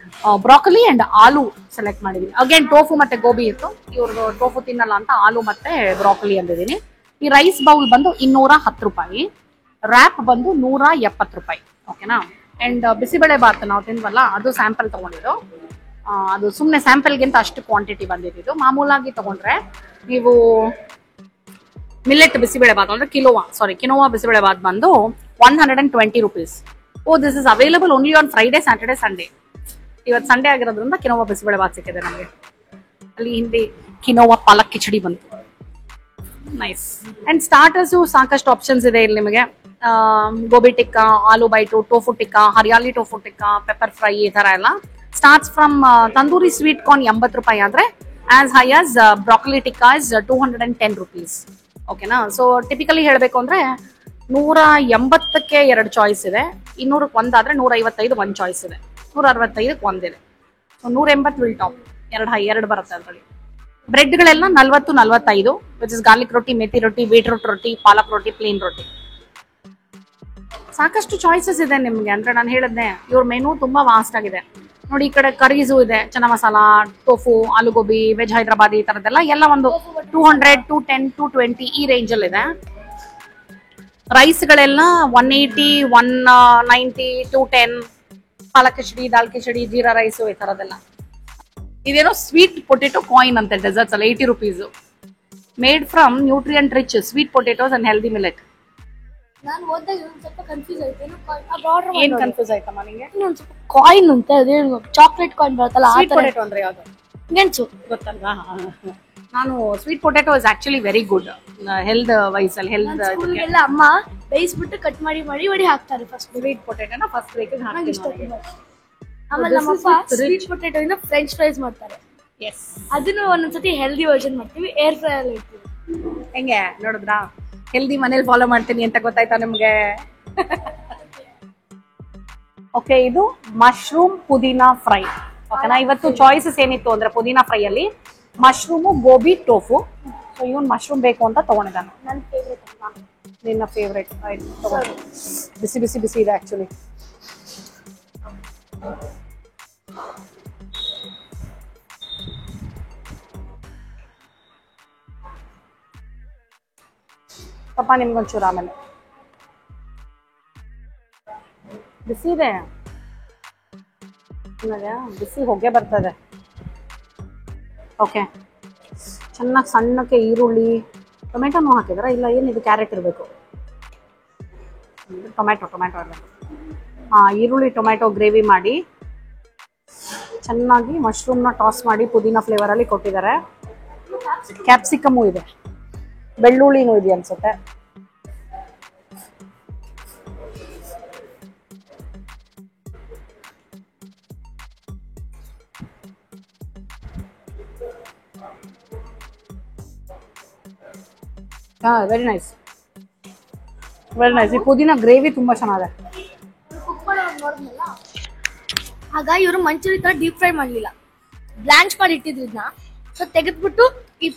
ಬ್ರಾಕೊಲಿ ಅಂಡ್ ಆಲೂ ಸೆಲೆಕ್ಟ್ ಮಾಡಿದೀನಿ. ಅಗೇನ್ ಟೋಫು ಮತ್ತೆ ಗೋಬಿ ಇತ್ತು, ಇವ್ರದ್ದು ಟೋಫು ತಿನ್ನಲ್ಲ ಅಂತ ಆಲೂ ಮತ್ತೆ ಬ್ರಾಕೊಲಿ ಅಂದಿದ್ದೀನಿ. ಈ ರೈಸ್ ಬೌಲ್ ಬಂದು 210 ರೂಪಾಯಿ, ರ್ಯಾಪ್ ಬಂದು 170 ರೂಪಾಯಿ. ಓಕೆನಾ? ಅಂಡ್ ಬಿಸಿಬೇಳೆ ಬಾತ್ ನಾವು ತಿನ್ವಲ್ಲ, ಅದು ಸ್ಯಾಂಪಲ್ ತಗೊಂಡಿದ್ದು. ಅದು ಸುಮ್ಮನೆ ಸ್ಯಾಂಪಲ್ಗಿಂತ ಅಷ್ಟು ಕ್ವಾಂಟಿಟಿ ಬಂದಿದ್ದು. ಮಾಮೂಲಾಗಿ ತಗೊಂಡ್ರೆ ನೀವು ಮಿಲ್ಲೆಟ್ ಬಿಸಿಬೇಳೆ ಬಾತ್ ಅಂದ್ರೆ ಕಿನೋವಾ ಬಿಸಿಬೇಳೆ ಬಾತ್ ಬಂದು 120 rupees. This is available only on Friday, Saturday, Sunday. ಇವತ್ತು ಸಂಡೇ ಆಗಿರೋದ್ರಿಂದ ಕಿನೋವಾ ಬಿಸಿಬೇಳೆ ಬಾತ್ ಸಿಕ್ಕಿದೆ ನಮಗೆ. ಅಲ್ಲಿ ಹಿಂದೆ ಕಿನೋವಾ ಪಾಲಕ್ ಕಿಚಡಿ ಬಂತು, ನೈಸ್. ಅಂಡ್ ಸ್ಟಾರ್ಟರ್ಸ್ ಸಾಕಷ್ಟು ಆಪ್ಷನ್ಸ್ ಇದೆ ಇಲ್ಲಿ ನಿಮಗೆ. Gobi tikka, aloo bite, tofu tikka, hariyali tofu tikka, pepper fry, ಈ ತರ ಎಲ್ಲ. Starts from tandoori sweet corn 80 ರೂಪಾಯಿ ಆದ್ರೆ as high as broccoli tikka is 210 rupees. ಓಕೆನಾ? ಸೊ ಟಿಪಿಕಲಿ ಹೇಳಬೇಕು ಅಂದ್ರೆ 180ಕ್ಕೆ 2 ಚಾಯ್ಸ್ ಇದೆ, 200ಕ್ಕೆ ಒಂದಾದ್ರೆ 155 1 ಚಾಯ್ಸ್ ಇದೆ, 165ಕ್ಕೆ ಒಂದಿದೆ. So 180 will top. 2 ಬರುತ್ತೆ ಅದರಲ್ಲಿ. ಬ್ರೆಡ್ಗಳೆಲ್ಲ 40 45, ವಿಚ್ ಇಸ್ ಗಾರ್ಲಿಕ್ ರೊಟ್ಟಿ, ಮೆಥಿ ರೊಟ್ಟಿ, ಬೀಟ್ರೂಟ್ ರೊಟ್ಟಿ, ಪಾಲಕ್ ರೊಟ್ಟಿ, ಪ್ಲೇನ್ ರೊಟ್ಟಿ. ಸಾಕಷ್ಟು ಚಾಯ್ಸಸ್ ಇದೆ ನಿಮ್ಗೆ. ಅಂದ್ರೆ ನಾನು ಹೇಳಿದ್ನೆ ಇವ್ರ ಮೆನು ತುಂಬಾ ವಾಸ್ಟ್ ಆಗಿದೆ ನೋಡಿ. ಈ ಕಡೆ ಕರೀಸು ಇದೆ, ಚನಾ ಮಸಾಲಾ, ಟೋಫು, ಆಲೂಗೋಬಿ, ವೆಜ್ ಹೈದರಾಬಾದಿ, ಈ ತರದೆಲ್ಲ ಎಲ್ಲ ಒಂದು 200, 210, 220 ಈ ರೇಂಜ್ ಅಲ್ಲಿ ಇದೆ. ರೈಸ್ ಗಳೆಲ್ಲ 180, 190, 210, ಪಾಲಕ್ ಕಿಚಡಿ, ದಾಲ್ ಕಿಚಡಿ, ಜೀರಾ ರೈಸು ಈ ತರದೆಲ್ಲ. ಇದೇನೋ ಸ್ವೀಟ್ ಪೊಟೆಟೊ ಕಾಯಿನ್ ಅಂತೆ ಡೆಸರ್ಟ್ಸ್ ಅಲ್ಲ, 80 rupees. Made from nutrient rich sweet potatoes and healthy millet. ನಾನು ಓದಿದಾಗ ಒಂದು ಸ್ವಲ್ಪ ಕನ್ಫ್ಯೂಸ್ ಆಯ್ತು. ಏನ್ ಕನ್ಫ್ಯೂಸ್ ಆಯ್ತಮ್ಮ ನಿಂಗೆ? ಇನ್ನೊಂದು ಸ್ವಲ್ಪ ಕಾಯಿನ್ ಅಂತ ಅದೇನು ಚಾಕ್ಲೇಟ್ ಕಾಯಿನ್ ಬರುತ್ತಲ್ಲ ಆ ಸ್ವೀಟ್ ತರ ಪೊಟೆಟೊ ಅಂದ್ರೆ ಯಾವುದು ಗೆಣಸು ಗೊತ್ತಲ್ವಾ? ನಾನು sweet potato is actually very good health wise ಅಲ್ಲಿ. ಹೆಲ್ತ್ ಸ್ಕೂಲ್ಗೆಲ್ಲ ಅಮ್ಮ ಬೇಯಿಸ್ಬಿಟ್ಟು ಕಟ್ ಮಾಡಿ ಮಾಡಿ ಹಾಕ್ತಾರೆ. ಫಸ್ಟ್ ಸ್ವೀಟ್ ಪೊಟೆಟೊನ ಫಸ್ಟ್ ವೇಕಿಗೆ ನಂಗೆ ಇಷ್ಟ ಹಾಕ್ತೀನಿ. ತುಂಬಾ. ಆಮೇಲೆ ನಮ್ಮಪ್ಪ ಸ್ವೀಟ್ ಪೊಟೆಟೊ ಇಂದ ಫ್ರೆಂಚ್ ಫ್ರೈಸ್ ಮಾಡ್ತಾರೆ. ಎಸ್, ಅದನ್ನು ಒಂದೊಂದ್ಸತಿ ಹೆಲ್ದಿ ವರ್ಷನ್ ಮಾಡ್ತೀವಿ, ಏರ್ ಫ್ರೈ ಅಲ್ಲಿ ಇಡ್ತೀವಿ. ಹೆಂಗೆ ನೋಡಿದ್ರಾ? ಹೆಲ್ದಿ ಮನೇಲಿ ಫಾಲೋ ಮಾಡ್ತೀನಿ ಅಂತ ಗೊತ್ತಾಯ್ತಾ ನಿಮ್ಗೆ? ಓಕೆ, ಇದು ಮಶ್ರೂಮ್ ಪುದೀನಾ ಫ್ರೈ. ಓಕೆನಾ? ಇವತ್ತು ಚಾಯ್ಸಸ್ ಏನಿತ್ತು ಅಂದ್ರೆ ಪುದೀನಾ ಫ್ರೈ ಅಲ್ಲಿ ಮಶ್ರೂಮು, ಗೋಬಿ, ಟೋಫು. ಸೊ ಇವನ್ ಮಶ್ರೂಮ್ ಬೇಕು ಅಂತ ತಗೊಂಡಿದ್ದಾನೆ. ನನ್ನ ಫೇವ್ರೇಟ್ ಅಮ್ಮ. ನಿನ್ನ ಫೇವ್ರೇಟ್. ಆಯ್ತು ತಗೊಂಡು. ಬಿಸಿ ಬಿಸಿ ಬಿಸಿ ಇದೆ ಆಕ್ಚುಲಿ. ಪಾಪ ನಿಮ್ಗೊಂಚೂರು ಆಮೇಲೆ. ಬಿಸಿ ಇದೆ, ಬಿಸಿ ಹೊಗೆ ಬರ್ತದೆ. ಓಕೆ, ಚೆನ್ನಾಗಿ ಸಣ್ಣಕ್ಕೆ ಈರುಳ್ಳಿ, ಟೊಮೆಟೊನೂ ಹಾಕಿದಾರ? ಇಲ್ಲ, ಏನಿದು ಕ್ಯಾರೆಟ್ ಇರಬೇಕು. ಟೊಮೆಟೊ ಇರಬೇಕು. ಈರುಳ್ಳಿ ಟೊಮೆಟೊ ಗ್ರೇವಿ ಮಾಡಿ ಚೆನ್ನಾಗಿ ಮಶ್ರೂಮ್ನ ಟಾಸ್ ಮಾಡಿ ಪುದೀನಾ ಫ್ಲೇವರಲ್ಲಿ ಕೊಟ್ಟಿದ್ದಾರೆ. ಕ್ಯಾಪ್ಸಿಕಮು ಇದೆ, ಬೆಳ್ಳುಳ್ಳಿನೂ ಇದೆ ಅನ್ಸುತ್ತೆ. Very nice, very nice. ಈ ಪುದೀನಾ ಗ್ರೇವಿ ತುಂಬಾ ಚೆನ್ನಾಗಿದೆ. ನೋಡಿದ್ನಲ್ಲ, ಆಗ ಇವರು ಮಂಚೂರಿ ತರ ಡೀಪ್ ಫ್ರೈ ಮಾಡ್ಲಿಲ್ಲ, ಬ್ಲಾಂಚ್ ಮಾಡಿ ಇಟ್ಟಿದ್ರಿದ್ನ. ಸೊ ತೆಗೆದ್ಬಿಟ್ಟು ಈ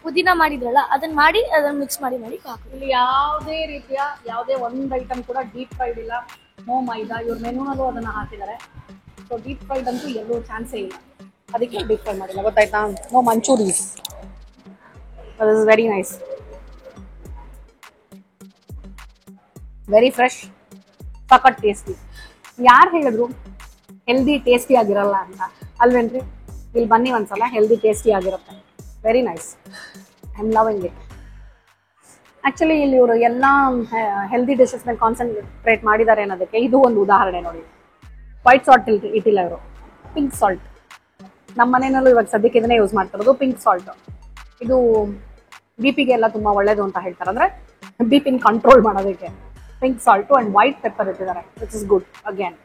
ಪುದೀನಾ ಮಾಡಿದ್ರಲ್ಲ ಅದನ್ನ ಮಿಕ್ಸ್ ಮಾಡಿ ಹಾಕಿ. ಇಲ್ಲಿ ಯಾವುದೇ ರೀತಿಯ ಯಾವುದೇ ಒಂದು ಐಟಮ್ ಕೂಡ ಡೀಪ್ ಫ್ರೈಡ್ ಇಲ್ಲ. ನೋ ಮೈದಾ. ಇವ್ರ ಮೆನುನಲ್ಲೂ ಅದನ್ನ ಹಾಕಿದ್ದಾರೆ. ಸೊ ಡೀಪ್ ಫ್ರೈಡ್ ಅಂತೂ ಎಲ್ಲೂ ಚಾನ್ಸೇ ಇಲ್ಲ, ಅದಕ್ಕೆ ಡೀಪ್ ಫ್ರೈ ಮಾಡಿಲ್ಲ. ಗೊತ್ತಾಯ್ತಾ? No manchurians. This is very nice, very fresh, ಸಖತ್ ಟೇಸ್ಟಿ. ಯಾರು ಹೇಳಿದ್ರು ಹೆಲ್ದಿ ಟೇಸ್ಟಿ ಆಗಿರಲ್ಲ ಅಂತ? ಅಲ್ವೇನ್ರಿ? ಇಲ್ಲಿ ಬನ್ನಿ ಒಂದ್ಸಲ, ಹೆಲ್ದಿ ಟೇಸ್ಟಿ ಆಗಿರುತ್ತೆ. Very nice, I am loving it. Actually ಇಲ್ಲಿ ಇವರು ಎಲ್ಲ ಹೆಲ್ದಿ ಡಿಶಸ್ ಮೇಲೆ ಕಾನ್ಸಂಟ್ರೇಟ್ ಮಾಡಿದ್ದಾರೆ ಅನ್ನೋದಕ್ಕೆ ಇದು ಒಂದು ಉದಾಹರಣೆ ನೋಡಿ. ವೈಟ್ ಸಾಲ್ಟ್ ಇಟ್ಟಿಲ್ಲ ಇವರು, ಪಿಂಕ್ ಸಾಲ್ಟ್. ನಮ್ಮ ಮನೆಯಲ್ಲೂ ಇವಾಗ ಸದ್ಯಕ್ಕೆ ಇದನ್ನೇ ಯೂಸ್ ಮಾಡ್ತಿರೋದು, ಪಿಂಕ್ ಸಾಲ್ಟ್. ಇದು BP-ಗೆ ಎಲ್ಲ ತುಂಬ ಒಳ್ಳೇದು ಅಂತ ಹೇಳ್ತಾರೆ, ಅಂದರೆ BP-ನ ಕಂಟ್ರೋಲ್ ಮಾಡೋದಕ್ಕೆ. Pink salt and white pepper ಇಟ್ಟಿದ್ದಾರೆ, which is good again.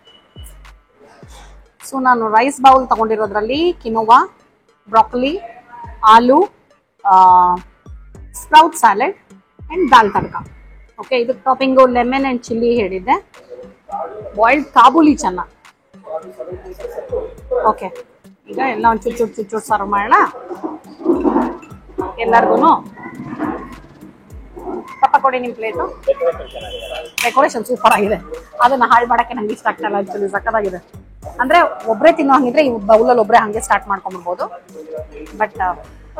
So ನಾನು ರೈಸ್ ಬೌಲ್ ತಗೊಂಡಿರೋದ್ರಲ್ಲಿ quinoa, broccoli, aloo, sprout salad and dal tadka. Okay, ಇದು ಟಾಪಿಂಗು ಲೆಮನ್ ಆ್ಯಂಡ್ ಚಿಲ್ಲಿ ಹೇಳಿದ್ದೆ. ಬಾಯ್ಲ್ಡ್ ಕಾಬೂಲಿ ಚೆನ್ನ. ಓಕೆ, ಈಗ ಎಲ್ಲ ಒಂದು ಚುಚ್ಚು ಸರ್ವ್ ಮಾಡೋಣ ಎಲ್ಲರಿಗೂ. ಪಪ್ಪ ಕೊಡಿ ನಿಮ್ಮ ಪ್ಲೇಟು. ಡೆಕೋರೇಷನ್ ಸೂಪರ್ ಆಗಿದೆ, ಅದನ್ನ ಹಾಳು ಮಾಡಕ್ಕೆ ನಂಗೆ ಇಷ್ಟ ಆಗ್ತಲ್ಲ. ಆಕ್ಚುಲಿ ಸಕ್ಕತ್ತಾಗಿದೆ. ಅಂದ್ರೆ ಒಬ್ಬರೇ ತಿನ್ನೋ ಹಂಗಿದ್ರೆ ಈ ಬೌಲಲ್ಲಿ ಒಬ್ಬರೇ ಹಂಗೆ ಸ್ಟಾರ್ಟ್ ಮಾಡ್ಕೊಂಡ್ಬಿಡ್ಬೋದು. ಬಟ್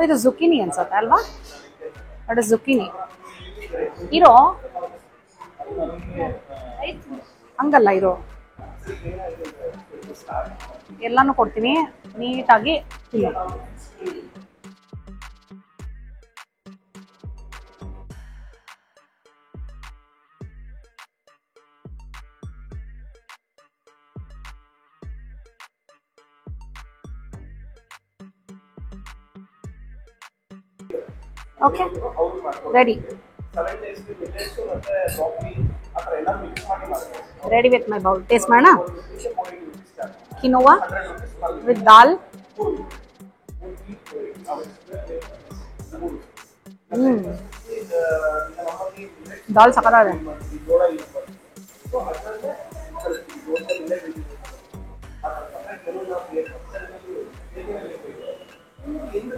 ಇದು ಜುಕಿನಿ ಅನ್ಸುತ್ತೆ ಅಲ್ವಾ? ಅದು ಜುಕಿನಿ ಇರೋ ಹಂಗಲ್ಲ, ಇರೋ ಎಲ್ಲಾನು ಕೊಡ್ತೀನಿ ನೀಟಾಗಿ ತಿನ್ನು. Okay, ready. Ready with my bowl. Taste ಮಾಡೋಣ. ಕಿನೋವಾ ವಿತ್ ದಾಲ್. ದಾಲ್ ಸಕ್ಕತ್ತಾಗಿದೆ.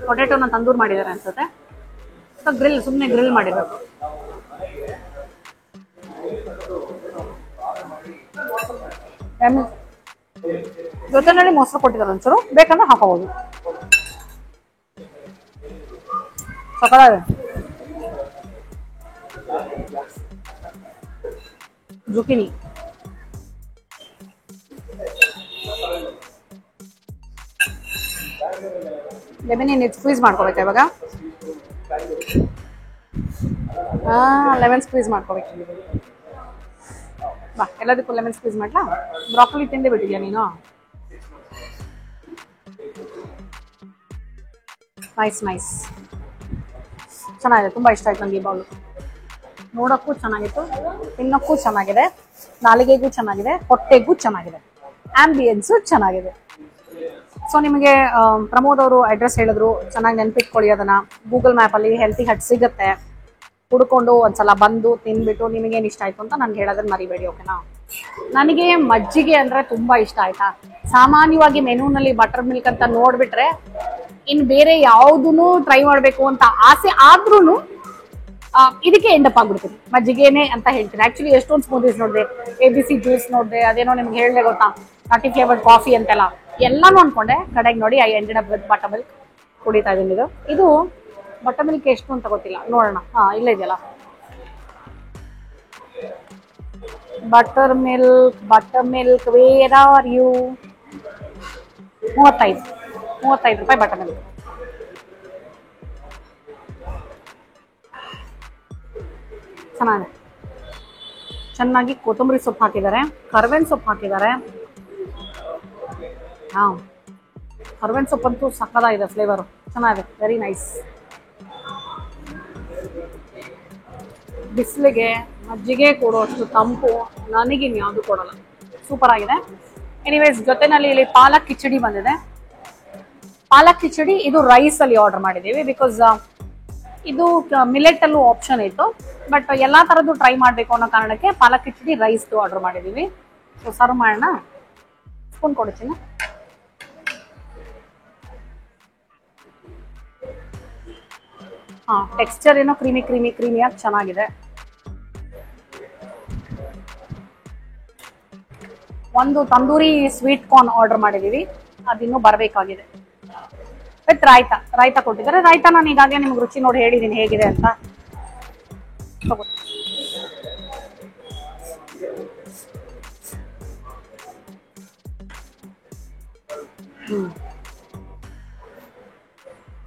ಪೊಟೆಟೋನ ತಂದೂರ್ ಮಾಡಿದ್ದಾರೆ ಅನ್ಸುತ್ತೆ. ಗ್ರಿಲ್, ಸುಮ್ಮನೆ ಗ್ರಿಲ್ ಮಾಡಿರೋದು. ಜೊತೆನಲ್ಲಿ ಮೊಸರು ಕೊಟ್ಟಿದ್ದಾರೆ ಒಂಚೂರು, ಬೇಕಂದ್ರೆ ಹಾಕೋಬಹುದು. ಸಕ್ಕತ್ತಾಗಿದೆ. ಜುಕಿನಿ ಲೆಮನ್ ಏನು ಸ್ಕ್ವೀಸ್ ಮಾಡ್ಕೋಬೇಕಾ ಇವಾಗ? ಲೆಮನ್ ಸ್ಕ್ವೀಸ್ ಮಾಡ್ಕೋಬೇಕು. ಬಾ, ಎಲ್ಲದಕ್ಕೂ ಲೆಮನ್ ಸ್ಕ್ವೀಸ್ ಮಾಡ್ಲಾ? ಬ್ರಾಕೊಲಿ ತಿಂದೇ ಬಿಟ್ಟಿದ್ಯಾ ನೀನು? ನೈಸ್ ನೈಸ್, ಚೆನ್ನಾಗಿದೆ. ತುಂಬ ಇಷ್ಟ ಆಯ್ತು ನನಗೆ ಈ ಬೌಲು. ನೋಡೋಕ್ಕೂ ಚೆನ್ನಾಗಿತ್ತು, ತಿನ್ನೋಕ್ಕೂ ಚೆನ್ನಾಗಿದೆ, ನಾಲಿಗೆಗೂ ಚೆನ್ನಾಗಿದೆ, ಹೊಟ್ಟೆಗೂ ಚೆನ್ನಾಗಿದೆ, ಆಂಬಿಯನ್ಸು ಚೆನ್ನಾಗಿದೆ. ಸೊ ನಿಮಗೆ ಪ್ರಮೋದ್ ಅವರು ಅಡ್ರೆಸ್ ಹೇಳಿದ್ರು, ಚೆನ್ನಾಗಿ ನೆನ್ಪಿಟ್ಕೊಳ್ಳಿ ಅದನ್ನ. ಗೂಗಲ್ ಮ್ಯಾಪಲ್ಲಿ ಹೆಲ್ತಿ ಹಟ್ ಸಿಗುತ್ತೆ, ಹುಡ್ಕೊಂಡು ಒಂದ್ಸಲ ಬಂದು ತಿನ್ಬಿಟ್ಟು ನಿಮಗೇನು ಇಷ್ಟ ಆಯ್ತು ಅಂತ ನನ್ಗೆ ಹೇಳೋದನ್ನ ಮರಿಬೇಡಿ, ಓಕೆನಾ? ನನಗೆ ಮಜ್ಜಿಗೆ ಅಂದ್ರೆ ತುಂಬಾ ಇಷ್ಟ ಆಯ್ತಾ. ಸಾಮಾನ್ಯವಾಗಿ ಮೆನುನಲ್ಲಿ ಬಟರ್ ಮಿಲ್ಕ್ ಅಂತ ನೋಡ್ಬಿಟ್ರೆ ಇನ್ ಬೇರೆ ಯಾವುದೂ ಟ್ರೈ ಮಾಡ್ಬೇಕು ಅಂತ ಆಸೆ ಆದ್ರೂ ಇದಕ್ಕೆ ಎಂಡಪ್ ಆಗ್ಬಿಡ್ತೀನಿ, ಮಜ್ಜಿಗೆನೆ ಅಂತ ಹೇಳ್ತೀನಿ. ಆಕ್ಚುಲಿ ಎಷ್ಟೊಂದು ಸ್ಮೂದೀಸ್ ನೋಡಿದೆ, ABC ಜ್ಯೂಸ್ ನೋಡಿದೆ, ಅದೇನೋ ನಿಮ್ಗೆ ಹೇಳದೆ ಗೊತ್ತಾ, ನಟಿ ಫ್ಲೇವರ್ಡ್ ಕಾಫಿ ಅಂತೆಲ್ಲ, ಎಲ್ಲಾನು ಅನ್ಕೊಂಡೆ. ಕಡೆಗೆ ನೋಡಿ I ended up with butter milk ಕುಡಿತಾ ಇದೀನಿ. ಇದು ಬಟರ್ ಮಿಲ್ಕ್ ಎಷ್ಟು ಅಂತ ಗೊತ್ತಿಲ್ಲ, ನೋಡೋಣ. ಇಲ್ಲೇ ಇದೆಯಲ್ಲ butter milk, where are you? 35 ರೂಪಾಯಿ ಬಟರ್ ಮಿಲ್ಕ್. ಚೆನ್ನಾಗಿ ಕೊತ್ತಂಬರಿ ಸೊಪ್ಪು ಹಾಕಿದ್ದಾರೆ, ಕರ್ಬೇವಿನ ಸೊಪ್ಪು ಹಾಕಿದ್ದಾರೆ. ಕರ್ಬೇವಿನ ಸೊಪ್ಪಂತೂ ಸಕ್ಕತ್ತಾಗಿದೆ, ಫ್ಲೇವರು ಚೆನ್ನಾಗಿದೆ, ವೆರಿ ನೈಸ್. ಬಿಸಿಲಿಗೆ ಮಜ್ಜಿಗೆ ಕೊಡುವಷ್ಟು ತಂಪು ನನಗಿನ್ಯಾವುದು ಕೊಡಲ್ಲ, ಸೂಪರ್ ಆಗಿದೆ. ಎನಿವೇಸ್, ಜೊತೆನಲ್ಲಿ ಇಲ್ಲಿ ಪಾಲಕ್ ಕಿಚಡಿ ಬಂದಿದೆ. ಪಾಲಕ್ ಕಿಚಡಿ ಇದು ರೈಸ್ ಅಲ್ಲಿ ಆರ್ಡರ್ ಮಾಡಿದ್ದೀವಿ, ಬಿಕಾಸ್ ಇದು ಮಿಲೆಟ್ ಅಲ್ಲೂ ಆಪ್ಷನ್ ಇತ್ತು, ಬಟ್ ಎಲ್ಲಾ ತರದ್ದು ಟ್ರೈ ಮಾಡ್ಬೇಕು ಅನ್ನೋ ಕಾರಣಕ್ಕೆ ಪಾಲಕ್ ಕಿಚಡಿ ರೈಸ್ ಆರ್ಡರ್ ಮಾಡಿದೀವಿ. ಸೊ ಸರ್ವ್ ಮಾಡೋಣ. ಸ್ಪೂನ್ ಕೊಡ್ತೀನಿ. ಟೆಕ್ಸ್ಚರ್ ಏನೋ ಕ್ರೀಮಿಯಾಗಿ ಚೆನ್ನಾಗಿದೆ. ಒಂದು ತಂದೂರಿ ಸ್ವೀಟ್ ಕಾರ್ನ್ ಆರ್ಡರ್ ಮಾಡಿದೀವಿ, ಅದಿನ್ನೂ ಬರಬೇಕಾಗಿದೆ. ವಿತ್ ರಾಯ್ತಾ ಕೊಟ್ಟಿದ್ದಾರೆ. ರಾಯ್ತಾ ನಾನು ಈಗಾಗಲೇ ನಿಮ್ಗೆ ರುಚಿ ನೋಡಿ ಹೇಳಿದ್ದೀನಿ ಹೇಗಿದೆ ಅಂತ.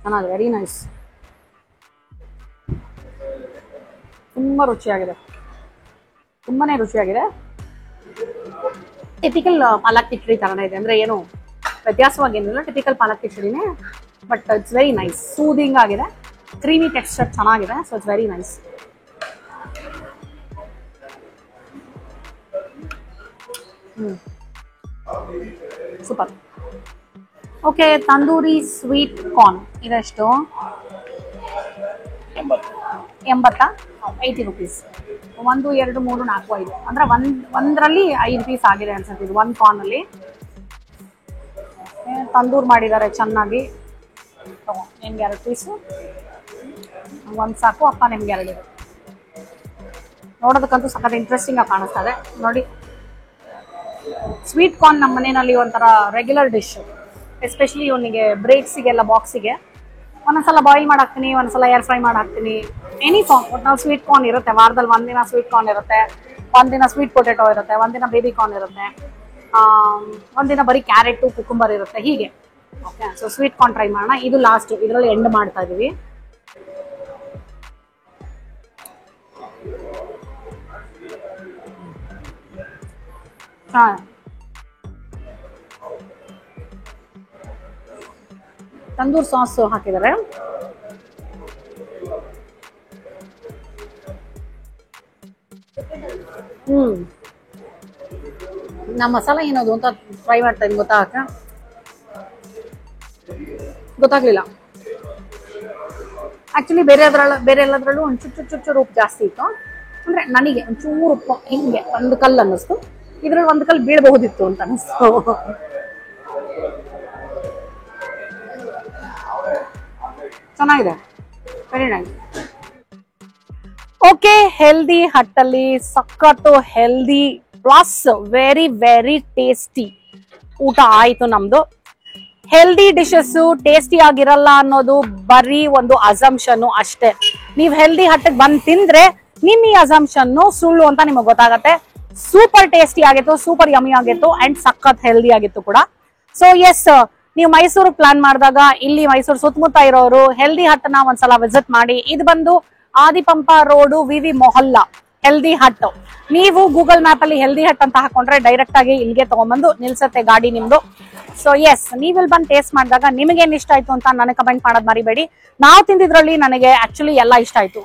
ಚೆನ್ನಾಗಿದೆ, ವೆರಿ ನೈಸ್, ತುಂಬಾನೇ ರುಚಿಯಾಗಿದೆ. ಟಿಪಿಕಲ್ ಪಾಲಕ್ ಕಿಚಡಿ ತರನೇ ಇದೆ, ಅಂದ್ರೆ ಏನು ವ್ಯತ್ಯಾಸವಾಗಿ ಏನಿಲ್ಲ, ಟಿಪಿಕಲ್ ಪಾಲಕ್ ಕಿಚಡಿನೇ, but it's very nice, soothing ಆಗಿದೆ, ಕ್ರೀಮಿ ಟೆಕ್ಸ್ಚರ್ ಚೆನ್ನಾಗಿದೆ. So it's very nice. Super. Okay, tandoori sweet corn ಇದೆಷ್ಟು? 80, 80 ರುಪೀಸ್. 1, 2, 3, 4, 5 ಅಂದ್ರೆ ಒಂದರಲ್ಲಿ 5 ಪೀಸ್ ಆಗಿದೆ ಅನ್ಸುತ್ತೆ ಇದು ಒಂದು ಕಾರ್ನ್ ಅಲ್ಲಿ. ತಂದೂರ್ ಮಾಡಿದ್ದಾರೆ ಚೆನ್ನಾಗಿ. ನಿಮ್ಗೆ 2 ಪೀಸು, ಒಂದು ಸಾಕು ಅಪ್ಪ, ನಿಮ್ಗೆ 2 ಇದೆ. ನೋಡೋದಕ್ಕಂತೂ ಸಖತ್ ಇಂಟ್ರೆಸ್ಟಿಂಗ್ ಆಗಿ ಕಾಣಿಸ್ತಾ ಇದೆ ನೋಡಿ. ಸ್ವೀಟ್ ಕಾರ್ನ್ ನಮ್ಮ ಮನೆಯಲ್ಲಿ ಒಂಥರ ರೆಗ್ಯುಲರ್ ಡಿಶ್, ಎಸ್ಪೆಷಲಿ ಇವನಿಗೆ ಬ್ರೇಕ್ಸಿಗೆಲ್ಲ ಬಾಕ್ಸಿಗೆ ಒಂದೊಂದ್ಸಲ ಬಾಯ್ಲ್ ಮಾಡಾಕ್ತೀನಿ, ಒಂದ್ಸಲ ಏರ್ ಫ್ರೈ ಮಾಡಾಕ್ತೀನಿ. ಎನಿ ಫಾರ್ಮ್ ಒಟ್ನಲ್ಲಿ ಸ್ವೀಟ್ ಕಾರ್ನ್ ಇರುತ್ತೆ. ವಾರದಲ್ಲಿ ಒಂದಿನ ಸ್ವೀಟ್ ಕಾರ್ನ್ ಇರುತ್ತೆ, ಒಂದಿನ ಸ್ವೀಟ್ ಪೊಟೆಟೊ ಇರುತ್ತೆ, ಒಂದಿನ ಬೇಬಿ ಕಾರ್ನ್ ಇರುತ್ತೆ, ಒಂದಿನ ಬರೀ ಕ್ಯಾರೆಟ್ ಕುಕುಂಬರ್ ಇರುತ್ತೆ, ಹೀಗೆ. Okay, so sweet corn try ಮಾಡೋಣ. ಇದು ಲಾಸ್ಟ್, ಇದರಲ್ಲಿ ಎಂಡ್ ಮಾಡ್ತಾ ಇದೀವಿ. ತಂದೂರ್ ಸಾಸ್ ಹಾಕಿದ್ದಾರೆ. ನಾ ಮಸಾಲ ಏನದು ಅಂತ ಟ್ರೈ ಮಾಡ್ತಾ ಇದ್ದೀನಿ, ಗೊತ್ತಾಗ್ಲಿಲ್ಲ. ಆಕ್ಚುಲಿ ಬೇರೆ ಎಲ್ಲದ್ರಲ್ಲೂ ಒಂದು ಚುಚ್ಚು ಉಪ್ಪು ಜಾಸ್ತಿ ಇತ್ತು. ಅಂದ್ರೆ ನನಗೆ ಒಂಚೂರು ಉಪ್ಪು ಹಿಂಗೆ ಒಂದು ಕಲ್ಲು ಅನ್ನಿಸ್ತು, ಇದ್ರಲ್ಲಿ ಒಂದು ಕಲ್ಲು ಬೀಳಬಹುದಿತ್ತು ಅಂತ ಅನಿಸ್ತು. ಚೆನ್ನಾಗಿದೆ, ವೆರಿ ನೈಸ್. ಓಕೆ, ಹೆಲ್ದಿ ಹಟ್ಟಲ್ಲಿ ಸಖತ್ತು healthy plus very very tasty ಊಟ ಆಯ್ತು ನಮ್ದು. ಹೆಲ್ದಿ ಡಿಶಸ್ ಟೇಸ್ಟಿ ಆಗಿರಲ್ಲ ಅನ್ನೋದು ಬರೀ ಒಂದು ಅಸಂಪ್ಷನ್ ಅಷ್ಟೇ. ನೀವ್ ಹೆಲ್ದಿ ಹಟ್ಟಿಗೆ ಬಂದ್ ತಿಂದ್ರೆ ನಿಮ್ ಈ ಅಸಂಪ್ಷನ್ ಸುಳ್ಳು ಅಂತ ನಿಮಗ್ ಗೊತ್ತಾಗತ್ತೆ. ಸೂಪರ್ ಟೇಸ್ಟಿ ಆಗಿತ್ತು, ಸೂಪರ್ ಯಮಿ ಆಗಿತ್ತು ಅಂಡ್ ಸಖತ್ ಹೆಲ್ದಿ ಆಗಿತ್ತು ಕೂಡ. ಸೊ ಎಸ್, ನೀವು ಮೈಸೂರು ಪ್ಲಾನ್ ಮಾಡಿದಾಗ ಇಲ್ಲಿ ಮೈಸೂರು ಸುತ್ತಮುತ್ತ ಇರೋರು ಹೆಲ್ದಿ ಹಟ್ ನ ಒಂದ್ಸಲ ವಿಸಿಟ್ ಮಾಡಿ. ಇದು ಬಂದು ಆದಿಪಂಪ ರೋಡು ವಿವಿ ಮೊಹಲ್ಲಾ ಹೆಲ್ದಿ ಹಟ್. ನೀವು ಗೂಗಲ್ ಮ್ಯಾಪ್ ಅಲ್ಲಿ ಹೆಲ್ದಿ ಹಟ್ ಅಂತ ಹಾಕೊಂಡ್ರೆ ಡೈರೆಕ್ಟ್ ಆಗಿ ಇಲ್ಲಿಗೆ ತಗೊಂಡ್ಬಂದು ನಿಲ್ಸತ್ತೆ ಗಾಡಿ ನಿಮ್ದು. ಸೊ ಎಸ್, ನೀವಿಲ್ ಬಂದು ಟೇಸ್ಟ್ ಮಾಡಿದಾಗ ನಿಮಗೇನ್ ಇಷ್ಟ ಆಯ್ತು ಅಂತ ನನಗೆ ಕಮೆಂಟ್ ಮಾಡೋದ್ ಮರಿಬೇಡಿ. ನಾವು ತಿಂದಿದ್ರಲ್ಲಿ ನನಗೆ ಆಕ್ಚುಲಿ ಎಲ್ಲ ಇಷ್ಟ ಆಯ್ತು.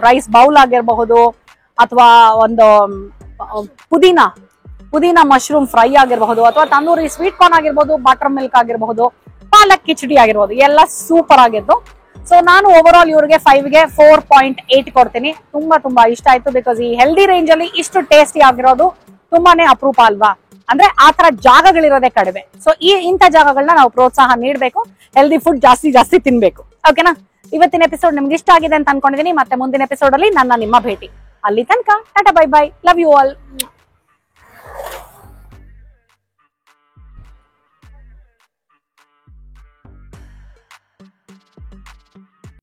ರೈಸ್ ಬೌಲ್ ಆಗಿರಬಹುದು, ಅಥವಾ ಒಂದು ಪುದೀನ ಮಶ್ರೂಮ್ ಫ್ರೈ ಆಗಿರಬಹುದು, ಅಥವಾ ತಂದೂರಿ ಸ್ವೀಟ್ ಕಾರ್ನ್ ಆಗಿರ್ಬೋದು, ಬಟರ್ ಮಿಲ್ಕ್ ಆಗಿರಬಹುದು, ಪಾಲಕ್ ಕಿಚಡಿ ಆಗಿರ್ಬೋದು, ಎಲ್ಲ ಸೂಪರ್ ಆಗಿತ್ತು. ಸೊ ನಾನು ಓವರ್ ಆಲ್ ಇವ್ರಿಗೆ 5ಗೆ 4.8 ಕೊಡ್ತೀನಿ. ತುಂಬಾ ಇಷ್ಟ ಆಯ್ತು. ಬಿಕಾಸ್ ಈ ಹೆಲ್ದಿ ರೇಂಜ್ ಅಲ್ಲಿ ಇಷ್ಟು ಟೇಸ್ಟಿ ಆಗಿರೋದು ತುಂಬಾನೇ ಅಪರೂಪ ಅಲ್ವಾ. ಅಂದ್ರೆ ಆ ತರ ಜಾಗಗಳಿರೋದೇ ಕಡಿಮೆ. ಸೊ ಇಂಥ ಜಾಗಗಳನ್ನ ನಾವು ಪ್ರೋತ್ಸಾಹ ನೀಡಬೇಕು. ಹೆಲ್ದಿ ಫುಡ್ ಜಾಸ್ತಿ ತಿನ್ಬೇಕು. ಓಕೆನಾ? ಇವತ್ತಿನ ಎಪಿಸೋಡ್ ನಿಮ್ಗೆ ಇಷ್ಟ ಆಗಿದೆ ಅಂತ ಅನ್ಕೊಂಡಿದೀನಿ. ಮತ್ತೆ ಮುಂದಿನ ಎಪಿಸೋಡ್ ಅಲ್ಲಿ ನಿಮ್ಮ ಭೇಟಿ. ಅಲ್ಲಿ ತನಕ tata, bye bye, love you all.